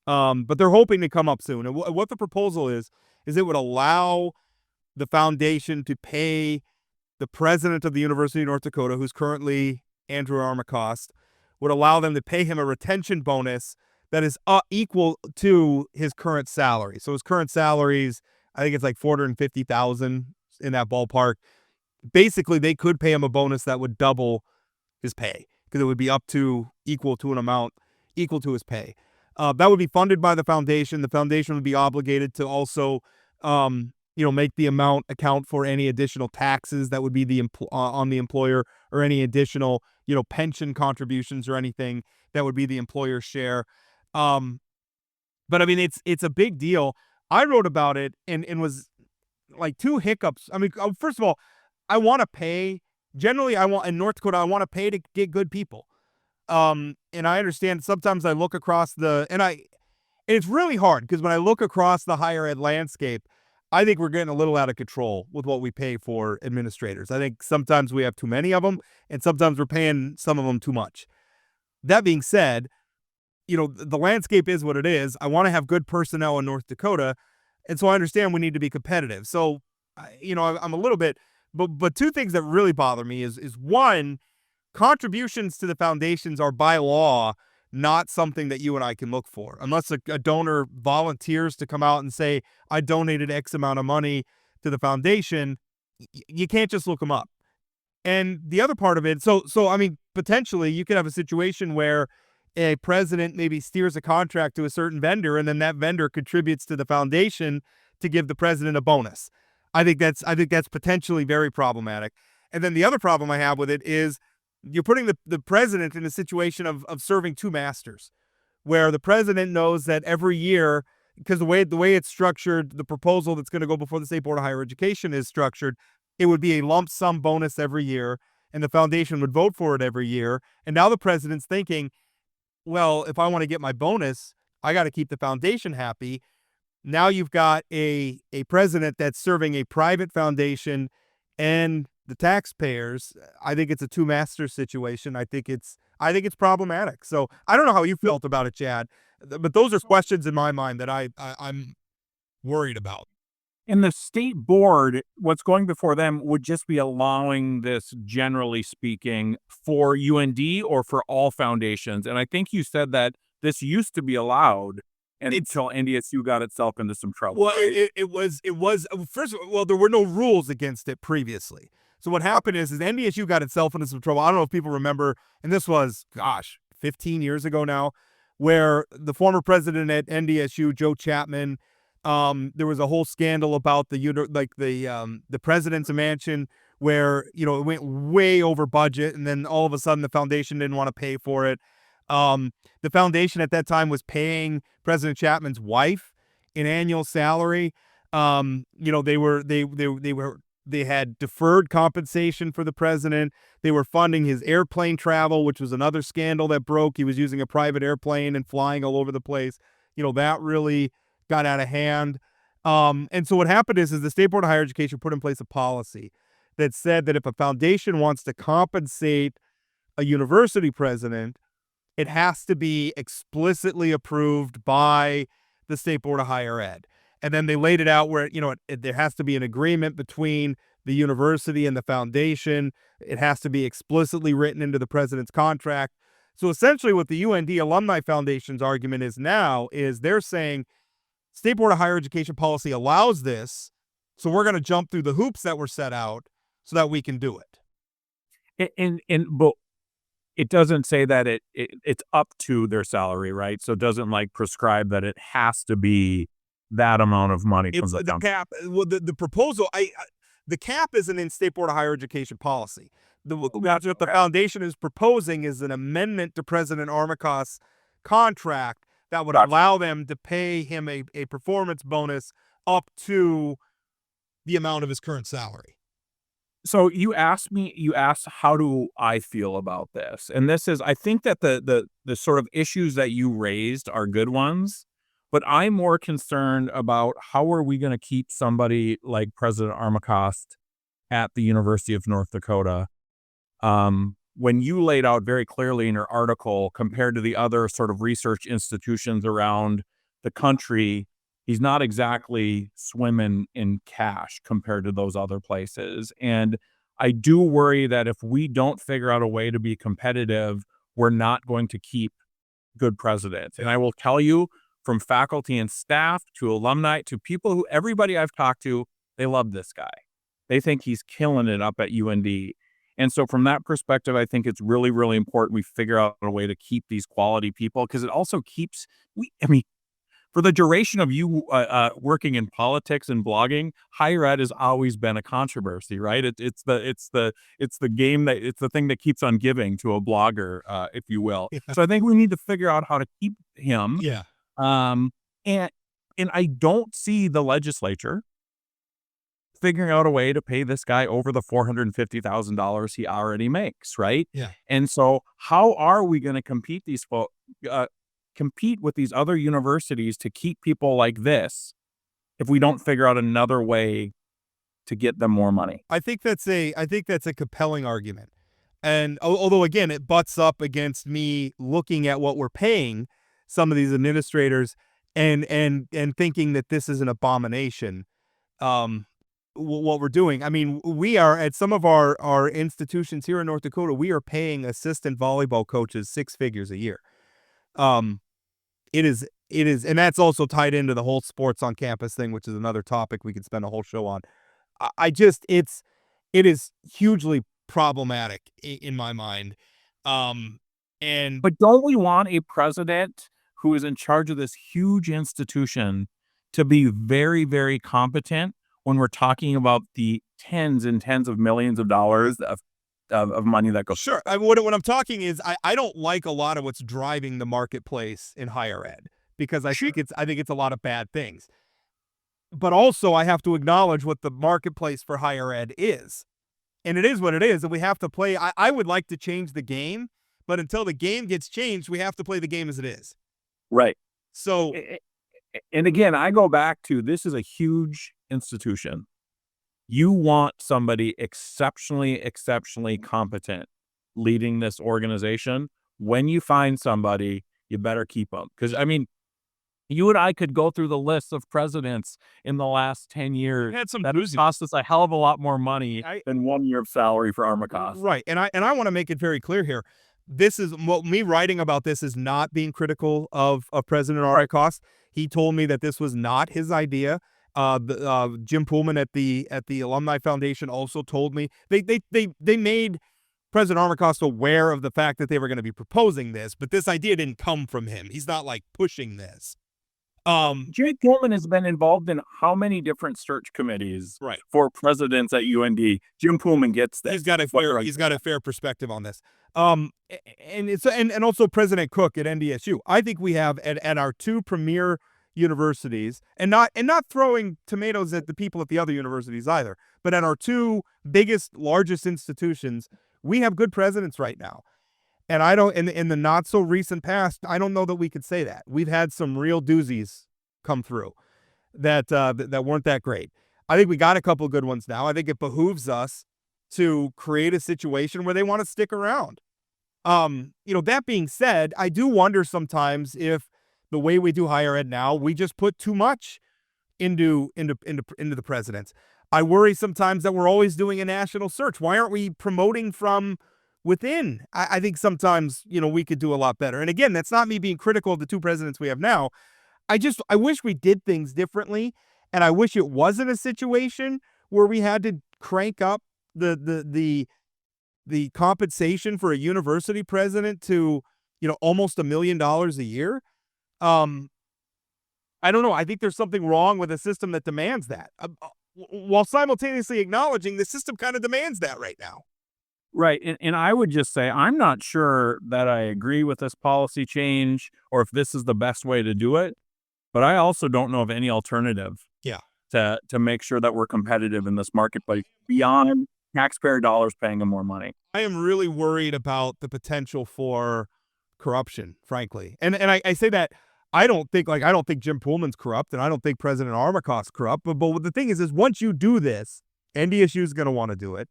But they're hoping to come up soon. And what the proposal is it would allow the foundation to pay the president of the University of North Dakota, who's currently Andrew Armacost, would allow them to pay him a retention bonus that is equal to his current salary. So his current salaries, I think it's like $450,000 in that ballpark. Basically, they could pay him a bonus that would double his pay because it would be equal to an amount equal to his pay. That would be funded by the foundation. The foundation would be obligated to also, make the amount account for any additional taxes that would be on the employer, or any additional, pension contributions or anything that would be the employer's share. But I mean, it's a big deal. I wrote about it and was like two hiccups. I mean, first of all, I want to pay. Generally, in North Dakota, I want to pay to get good people. And I understand sometimes I look across and it's really hard because when I look across the higher ed landscape, I think we're getting a little out of control with what we pay for administrators. I think sometimes we have too many of them, and sometimes we're paying some of them too much. That being said, the landscape is what it is. I want to have good personnel in North Dakota, and so I understand we need to be competitive. So, I'm a little bit, but two things that really bother me is one, contributions to the foundations are by law not something that you and I can look for. Unless a donor volunteers to come out and say, I donated X amount of money to the foundation, you can't just look them up. And the other part of it, so I mean, potentially you could have a situation where a president maybe steers a contract to a certain vendor, and then that vendor contributes to the foundation to give the president a bonus. I think that's potentially very problematic. And then the other problem I have with it is you're putting the president in a situation of serving two masters, where the president knows that every year, because the way it's structured, the proposal that's going to go before the State Board of Higher Education is structured, it would be a lump sum bonus every year, and the foundation would vote for it every year. And now the president's thinking, well, if I want to get my bonus, I got to keep the foundation happy. Now you've got a president that's serving a private foundation and the taxpayers. I think it's a two-master situation. I think it's problematic. So I don't know how you felt about it, Chad, but those are questions in my mind that I'm worried about. In the state board, what's going before them would just be allowing this, generally speaking, for UND or for all foundations. And I think you said that this used to be allowed until NDSU got itself into some trouble. Well, it was first of all, there were no rules against it previously. So what happened is NDSU got itself into some trouble. I don't know if people remember, and this was, 15 years ago now, where the former president at NDSU, Joe Chapman, there was a whole scandal about the president's mansion, where it went way over budget, and then all of a sudden the foundation didn't want to pay for it. The foundation at that time was paying President Chapman's wife an annual salary. They had deferred compensation for the president. They were funding his airplane travel, which was another scandal that broke. He was using a private airplane and flying all over the place. That really got out of hand. And so what happened is the State Board of Higher Education put in place a policy that said that if a foundation wants to compensate a university president, it has to be explicitly approved by the State Board of Higher Ed. And then they laid it out where, there has to be an agreement between the university and the foundation. It has to be explicitly written into the president's contract. So essentially what the UND Alumni Foundation's argument is now is they're saying State Board of Higher Education policy allows this, so we're going to jump through the hoops that were set out so that we can do it. But it doesn't say that it's up to their salary, right? So it doesn't prescribe that it has to be that amount of money. It's the cap. Well, the proposal, the cap isn't in State Board of Higher Education policy. What the foundation is proposing is an amendment to President Armacost's contract that would allow them to pay him a performance bonus up to the amount of his current salary. So you asked how do I feel about this? And this is, I think that the sort of issues that you raised are good ones, but I'm more concerned about how are we going to keep somebody like President Armacost at the University of North Dakota, when you laid out very clearly in your article, compared to the other sort of research institutions around the country, he's not exactly swimming in cash compared to those other places. And I do worry that if we don't figure out a way to be competitive, we're not going to keep good presidents. And I will tell you, from faculty and staff to alumni to people everybody I've talked to, they love this guy. They think he's killing it up at UND. And so from that perspective, I think it's really, really important we figure out a way to keep these quality people, because it also keeps, for the duration of you working in politics and blogging, higher ed has always been a controversy, right? It's the game it's the thing that keeps on giving to a blogger, if you will. Yeah. So I think we need to figure out how to keep him. Yeah. And I don't see the legislature figuring out a way to pay this guy over the $450,000 he already makes, right? Yeah. And so how are we going to compete with these other universities to keep people like this if we don't figure out another way to get them more money? I think that's a compelling argument. And although again, it butts up against me looking at what we're paying some of these administrators and thinking that this is an abomination. What we're doing. I mean, we are at some of our institutions here in North Dakota, we are paying assistant volleyball coaches 6 figures a year. It is, and that's also tied into the whole sports on campus thing, which is another topic we could spend a whole show on. It is hugely problematic in my mind. But don't we want a president who is in charge of this huge institution to be very, very competent when we're talking about the tens and tens of millions of dollars of money that goes? Sure. What I'm talking is I don't like a lot of what's driving the marketplace in higher ed, because I think it's a lot of bad things. But also I have to acknowledge what the marketplace for higher ed is. And it is what it is, and we have to play. I would like to change the game, but until the game gets changed, we have to play the game as it is. Right. So, and again, I go back to, this is a huge institution. You want somebody exceptionally competent leading this organization. When you find somebody, you better keep them. Because, I mean, you and I could go through the list of presidents in the last 10 years that has cost us a hell of a lot more money than 1 year of salary for Armacost. Right. And I want to make it very clear here. This is what me writing about this is not being critical of President Armacost. He told me that this was not his idea. Jim Pullman at the Alumni Foundation also told me they made President Armacost aware of the fact that they were going to be proposing this, but this idea didn't come from him. He's not like pushing this. Jim Pullman has been involved in how many different search committees for presidents at UND? Jim Pullman gets that. He's got a fair perspective on this. And also President Cook at NDSU. I think we have at our 2 premier universities, and not throwing tomatoes at the people at the other universities either, but at our 2 largest institutions, we have good presidents right now. And I don't, in the not so recent past, I don't know that we could say that. We've had some real doozies come through that weren't that great. I think we got a couple good ones now. I think it behooves us to create a situation where they want to stick around. That being said, I do wonder sometimes if the way we do higher ed now, we just put too much into the presidents. I worry sometimes that we're always doing a national search. Why aren't we promoting from within? I think sometimes, we could do a lot better. And again, that's not me being critical of the 2 presidents we have now. I wish we did things differently. And I wish it wasn't a situation where we had to crank up the compensation for a university president to, almost $1 million a year. I don't know. I think there's something wrong with a system that demands that, while simultaneously acknowledging the system kind of demands that right now. Right. And I would just say, I'm not sure that I agree with this policy change or if this is the best way to do it, but I also don't know of any alternative to make sure that we're competitive in this marketplace beyond taxpayer dollars paying them more money. I am really worried about the potential for corruption, frankly. And I say that I don't think Jim Pullman's corrupt, and I don't think President Armacost's corrupt. But the thing is once you do this, NDSU is going to want to do it,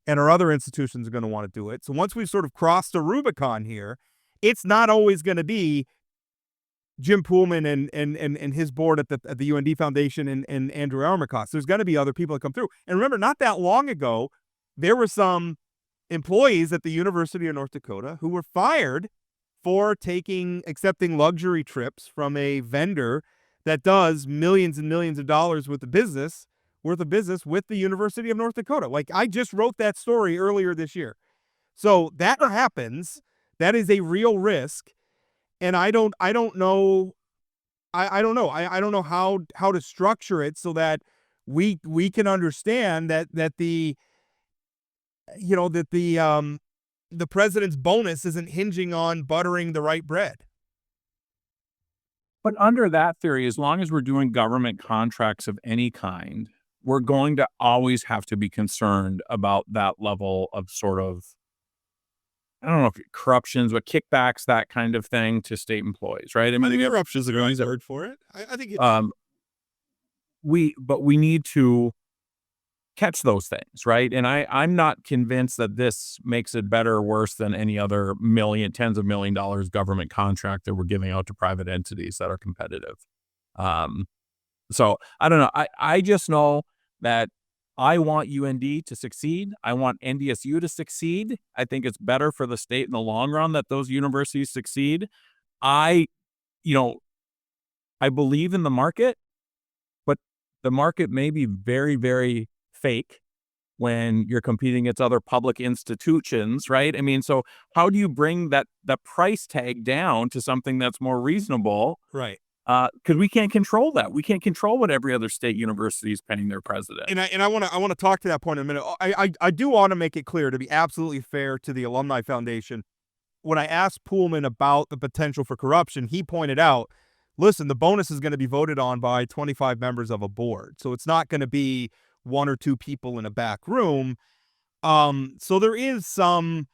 and our other institutions are going to want to do it. So once we've sort of crossed the Rubicon here, it's not always going to be Jim Pullman and his board at the UND Foundation and Andrew Armacost. There's going to be other people that come through. And remember, not that long ago, there were some employees at the University of North Dakota who were fired for accepting luxury trips from a vendor that does millions and millions of dollars worth of business worth of business with the University of North Dakota. Like, I just wrote that story earlier this year. So that happens. That is a real risk. And I don't know. I don't know. I don't know how to structure it so that we can understand that the the president's bonus isn't hinging on buttering the right bread. But under that theory, as long as we're doing government contracts of any kind, we're going to always have to be concerned about that level of sort of, I don't know if corruptions, but kickbacks, that kind of thing to state employees, right? I mean, we have, corruption's the wrong word for it. I think we need to catch those things, right? And I'm not convinced that this makes it better or worse than any other tens of million dollars government contract that we're giving out to private entities that are competitive. So I don't know. I just know that I want UND to succeed. I want NDSU to succeed. I think it's better for the state in the long run that those universities succeed. I believe in the market, but the market may be very, very fake when you're competing against other public institutions, right? I mean, so how do you bring that price tag down to something that's more reasonable? right. Because we can't control that. We can't control what every other state university is paying their president. And I want to talk to that point in a minute. I do want to make it clear, to be absolutely fair to the Alumni Foundation. When I asked Poolman about the potential for corruption, he pointed out, listen, the bonus is going to be voted on by 25 members of a board. So it's not going to be one or two people in a back room. So there is a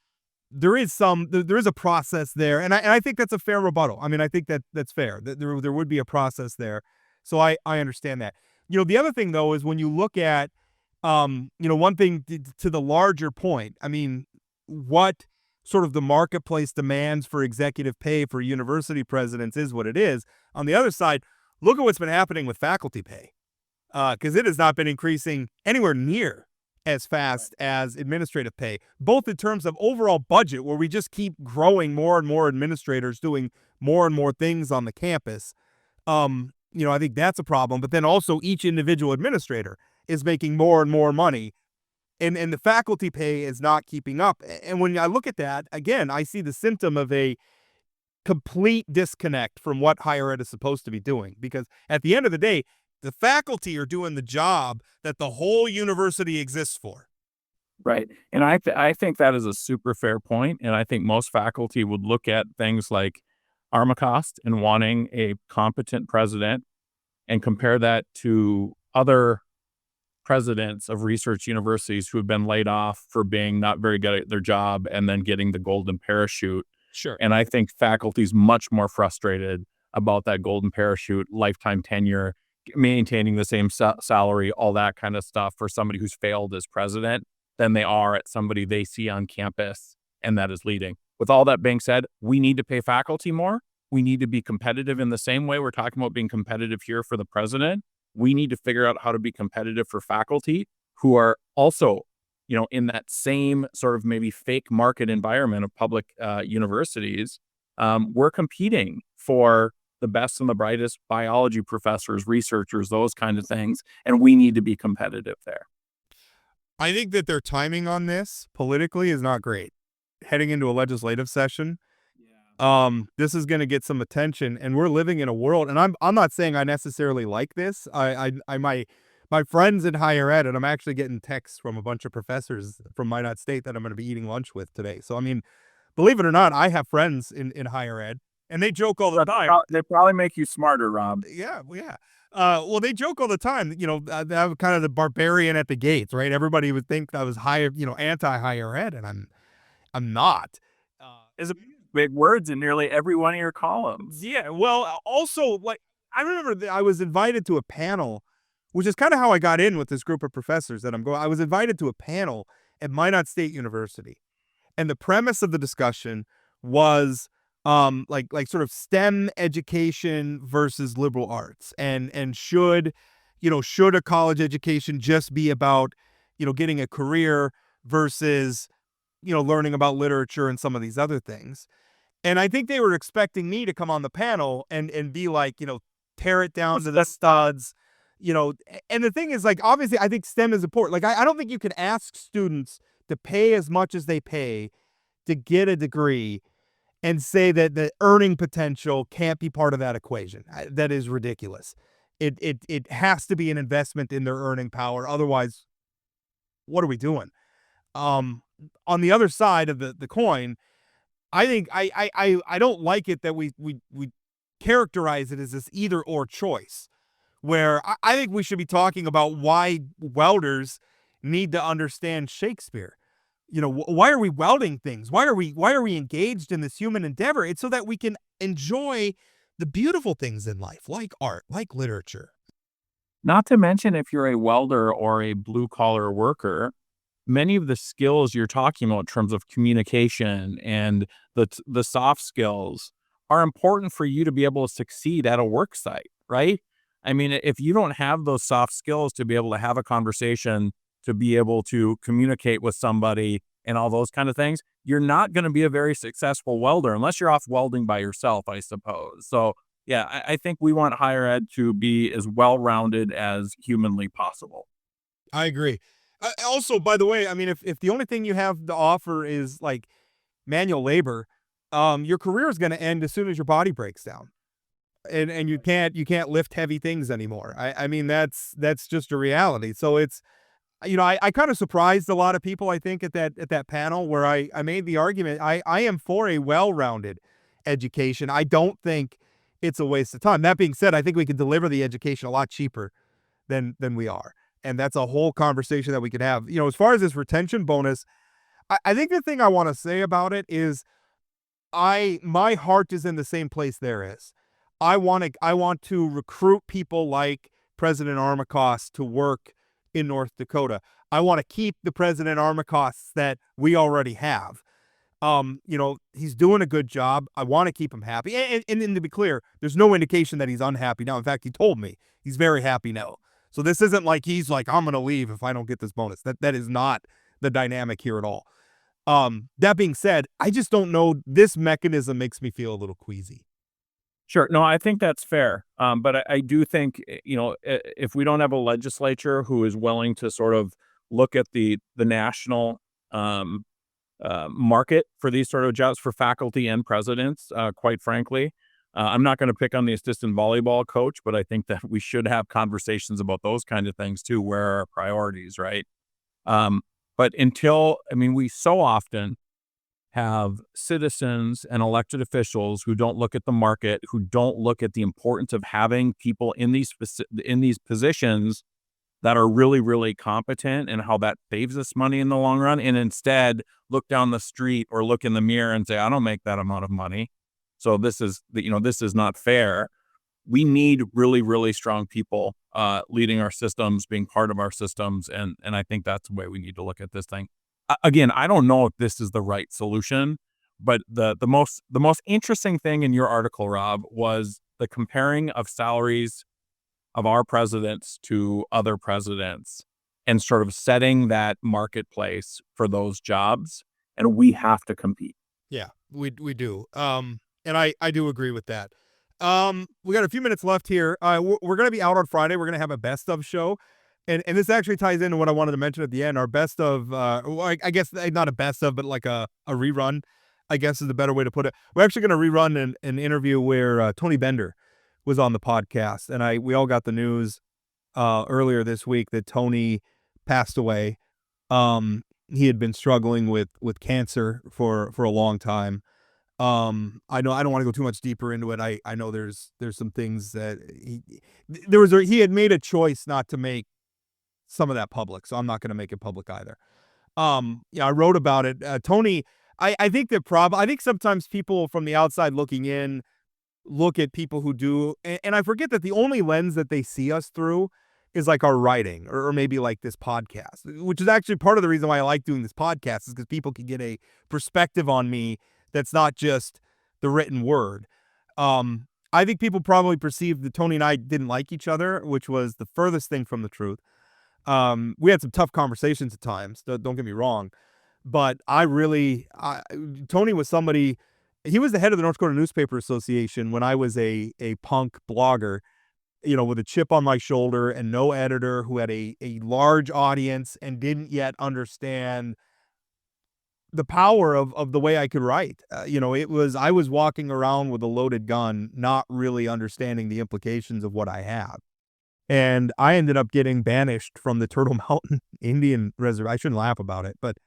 process there. And I think that's a fair rebuttal. I mean, I think that's fair. There would be a process there. So I understand that. The other thing, though, is when you look at, one thing to the larger point, I mean, what sort of the marketplace demands for executive pay for university presidents is what it is. On the other side, look at what's been happening with faculty pay, because it has not been increasing anywhere near as fast as administrative pay, both in terms of overall budget, where we just keep growing more and more administrators doing more and more things on the campus. I think that's a problem, but then also each individual administrator is making more and more money, and the faculty pay is not keeping up. And when I look at that, again, I see the symptom of a complete disconnect from what higher ed is supposed to be doing, because at the end of the day, the faculty are doing the job that the whole university exists for. Right. And I think that is a super fair point. And I think most faculty would look at things like Armacost and wanting a competent president and compare that to other presidents of research universities who have been laid off for being not very good at their job and then getting the golden parachute. Sure. And I think faculty is much more frustrated about that golden parachute, lifetime tenure, maintaining the same salary, all that kind of stuff for somebody who's failed as president than they are at somebody they see on campus and that is leading. With all that being said, we need to pay faculty more. We need to be competitive in the same way we're talking about being competitive here for the president. We need to figure out how to be competitive for faculty who are also, in that same sort of maybe fake market environment of public universities. We're competing for the best and the brightest biology professors, researchers, those kinds of things. And we need to be competitive there. I think that their timing on this politically is not great. Heading into a legislative session, this is going to get some attention, and we're living in a world, and I'm not saying I necessarily like this. My friends in higher ed, and I'm actually getting texts from a bunch of professors from Minot State that I'm going to be eating lunch with today. So, I mean, believe it or not, I have friends in higher ed. And they joke all the time. They probably make you smarter, Rob. Yeah. Well, they joke all the time, I'm kind of the barbarian at the gates, right? Everybody would think I was anti-higher ed, and I'm not. It's big words in nearly every one of your columns. Yeah. Well, also, like, I remember that I was invited to a panel, which is kind of how I got in with this group of professors that I'm going. I was invited to a panel at Minot State University, and the premise of the discussion was like sort of STEM education versus liberal arts, and should a college education just be about getting a career versus learning about literature and some of these other things. And I think they were expecting me to come on the panel and be like, tear it down to the studs, And the thing is, like, obviously, I think STEM is important. Like, I don't think you can ask students to pay as much as they pay to get a degree and say that the earning potential can't be part of that equation. That is ridiculous. It has to be an investment in their earning power. Otherwise, what are we doing? On the other side of the coin, I think I don't like it that we characterize it as this either or choice, where I think we should be talking about why welders need to understand Shakespeare. Why are we welding things? Why are we engaged in this human endeavor? It's so that we can enjoy the beautiful things in life, like art, like literature. Not to mention, if you're a welder or a blue collar worker, many of the skills you're talking about in terms of communication and the soft skills are important for you to be able to succeed at a work site, right? I mean, if you don't have those soft skills to be able to have a conversation, to be able to communicate with somebody and all those kind of things, you're not going to be a very successful welder unless you're off welding by yourself, I suppose. So yeah, I think we want higher ed to be as well-rounded as humanly possible. I agree. Also, by the way, I mean, if the only thing you have to offer is like manual labor, your career is going to end as soon as your body breaks down, and you can't lift heavy things anymore. I mean, that's just a reality. So it's, I kind of surprised a lot of people, I think, at that panel where I made the argument. I am for a well-rounded education. I don't think it's a waste of time. That being said, I think we could deliver the education a lot cheaper than we are. And that's a whole conversation that we could have. As far as this retention bonus, I think the thing I want to say about it is my heart is in the same place there is. I want to recruit people like President Armacost to work in North Dakota. I want to keep the President Armacosts that we already have. He's doing a good job. I want to keep him happy. And to be clear, there's no indication that he's unhappy now. In fact, he told me he's very happy now. So this isn't like he's like, I'm going to leave if I don't get this bonus. That is not the dynamic here at all. That being said, I just don't know. This mechanism makes me feel a little queasy. Sure. No, I think that's fair. But I do think, if we don't have a legislature who is willing to sort of look at the national market for these sort of jobs for faculty and presidents, quite frankly, I'm not going to pick on the assistant volleyball coach, but I think that we should have conversations about those kind of things too. Where are our priorities, right? But we so often have citizens and elected officials who don't look at the market, who don't look at the importance of having people in these positions that are really, really competent and how that saves us money in the long run. And instead look down the street or look in the mirror and say, I don't make that amount of money. So this is not fair. We need really, really strong people leading our systems, being part of our systems. And I think that's the way we need to look at this thing. Again, I don't know if this is the right solution, but the most interesting thing in your article, Rob, was the comparing of salaries of our presidents to other presidents and sort of setting that marketplace for those jobs. And we have to compete. Yeah, we do. And I do agree with that. We got a few minutes left here. We're going to be out on Friday. We're going to have a best of show. And this actually ties into what I wanted to mention at the end. Our best of, I guess not a best of, but like a rerun, I guess is the better way to put it. We're actually going to rerun an interview where Tony Bender was on the podcast. And we all got the news earlier this week that Tony passed away. He had been struggling with cancer for a long time. I know I don't want to go too much deeper into it. I know there's some things that he had made a choice not to make some of that public, so I'm not going to make it public either. I wrote about it. Tony, I think I think sometimes people from the outside looking in look at people who do, and I forget that the only lens that they see us through is like our writing or maybe like this podcast, which is actually part of the reason why I like doing this podcast, is because people can get a perspective on me that's not just the written word. I think people probably perceived that Tony and I didn't like each other, which was the furthest thing from the truth. We had some tough conversations at times, don't get me wrong, but Tony was somebody, he was the head of the North Dakota Newspaper Association when I was a punk blogger. with a chip on my shoulder and no editor, who had a large audience and didn't yet understand the power of the way I could write. I was walking around with a loaded gun, not really understanding the implications of what I have. And I ended up getting banished from the Turtle Mountain Indian Reservation. I shouldn't laugh about it, but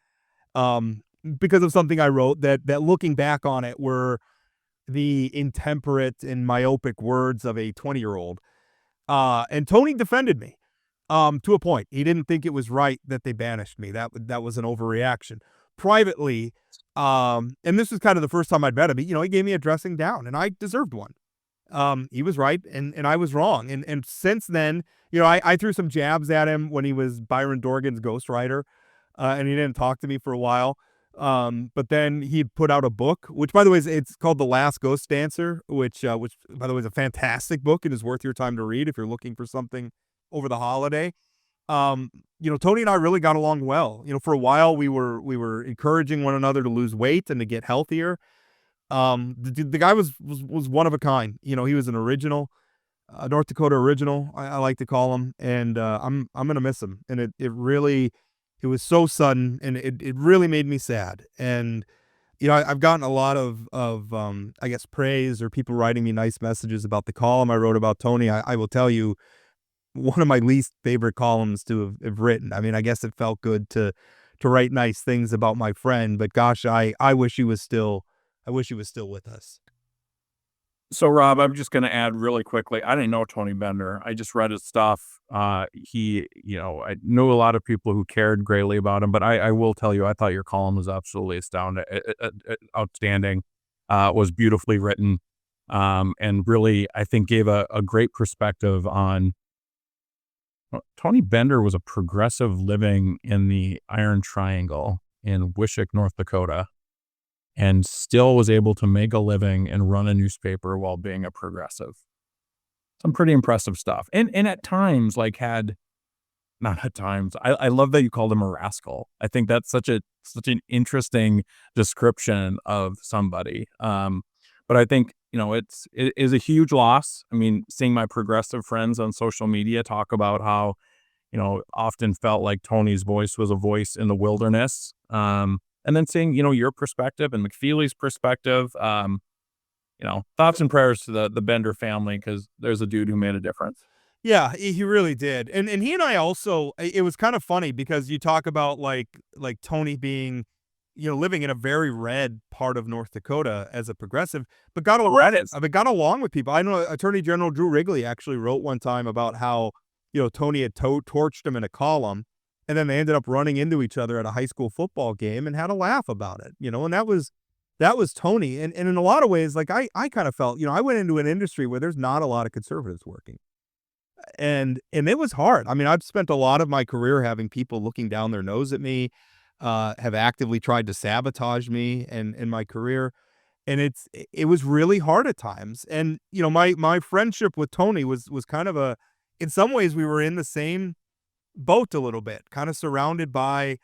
because of something I wrote that looking back on it were the intemperate and myopic words of a 20-year-old. And Tony defended me to a point. He didn't think it was right that they banished me. That was an overreaction. Privately, and this was kind of the first time I'd met him, he gave me a dressing down, and I deserved one. He was right, and I was wrong. And since then, I threw some jabs at him when he was Byron Dorgan's ghostwriter, and he didn't talk to me for a while. But then he put out a book, which, by the way, it's called The Last Ghost Dancer, which by the way is a fantastic book and is worth your time to read if you're looking for something over the holiday. Tony and I really got along well. For a while we were encouraging one another to lose weight and to get healthier. The guy was one of a kind. He was an original, North Dakota original, I like to call him, and I'm gonna miss him. And it was so sudden, and it really made me sad. And I've gotten a lot of I guess praise, or people writing me nice messages about the column I wrote about Tony. I will tell you, one of my least favorite columns to have written. I mean, I guess it felt good to write nice things about my friend, but gosh, I wish he was still with us. So, Rob, I'm just going to add really quickly. I didn't know Tony Bender. I just read his stuff. I knew a lot of people who cared greatly about him, but I will tell you, I thought your column was absolutely outstanding. Was beautifully written, and really, I think, gave a great perspective on. Tony Bender was a progressive living in the Iron Triangle in Wishick, North Dakota, and still was able to make a living and run a newspaper while being a progressive. Some pretty impressive stuff. And at times, not at times, I love that you called him a rascal. I think that's such an interesting description of somebody. But I think, it is a huge loss. I mean, seeing my progressive friends on social media talk about how, often felt like Tony's voice was a voice in the wilderness. And then seeing, your perspective and McFeely's perspective, thoughts and prayers to the Bender family, because there's a dude who made a difference. Yeah, he really did. And he and I also, it was kind of funny because you talk about like Tony being, living in a very red part of North Dakota as a progressive, but got along with people. I know Attorney General Drew Wrigley actually wrote one time about how, Tony had torched him in a column, and then they ended up running into each other at a high school football game and had a laugh about it, and that was Tony. And in a lot of ways, like I kind of felt, I went into an industry where there's not a lot of conservatives working. And it was hard. I mean, I've spent a lot of my career having people looking down their nose at me, have actively tried to sabotage me and my career. And it was really hard at times. And, my friendship with Tony was kind of in some ways we were in the same boat a little bit, kind of surrounded by,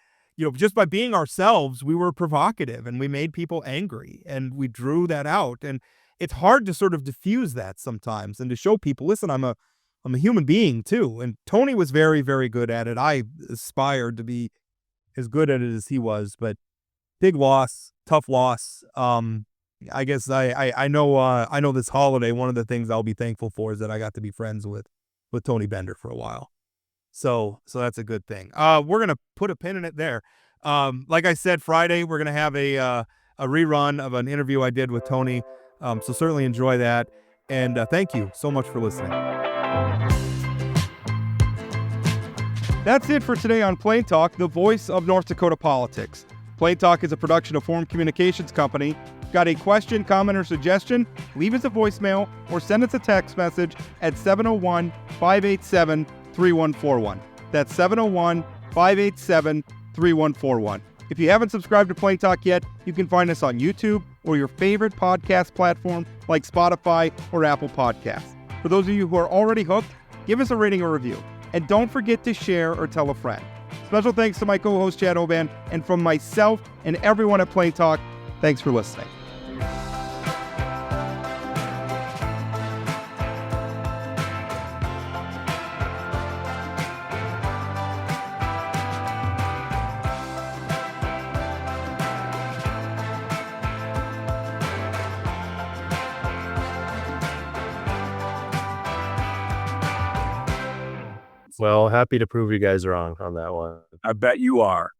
just by being ourselves, we were provocative and we made people angry, and we drew that out. And it's hard to sort of diffuse that sometimes and to show people, listen, I'm a human being too. And Tony was very, very good at it. I aspired to be as good at it as he was, but big loss, tough loss. I guess I know this holiday, one of the things I'll be thankful for is that I got to be friends with Tony Bender for a while. So that's a good thing. We're going to put a pin in it there. Like I said, Friday, we're going to have a rerun of an interview I did with Tony. So certainly enjoy that. And thank you so much for listening. That's it for today on Plain Talk, the voice of North Dakota politics. Plain Talk is a production of Forum Communications Company. Got a question, comment, or suggestion? Leave us a voicemail or send us a text message at 701-587-3141. That's 701-587-3141. If you haven't subscribed to Plain Talk yet, you can find us on YouTube or your favorite podcast platform like Spotify or Apple Podcasts. For those of you who are already hooked, give us a rating or review. And don't forget to share or tell a friend. Special thanks to my co-host Chad Oban, and from myself and everyone at Plain Talk, thanks for listening. Well, happy to prove you guys wrong on that one. I bet you are.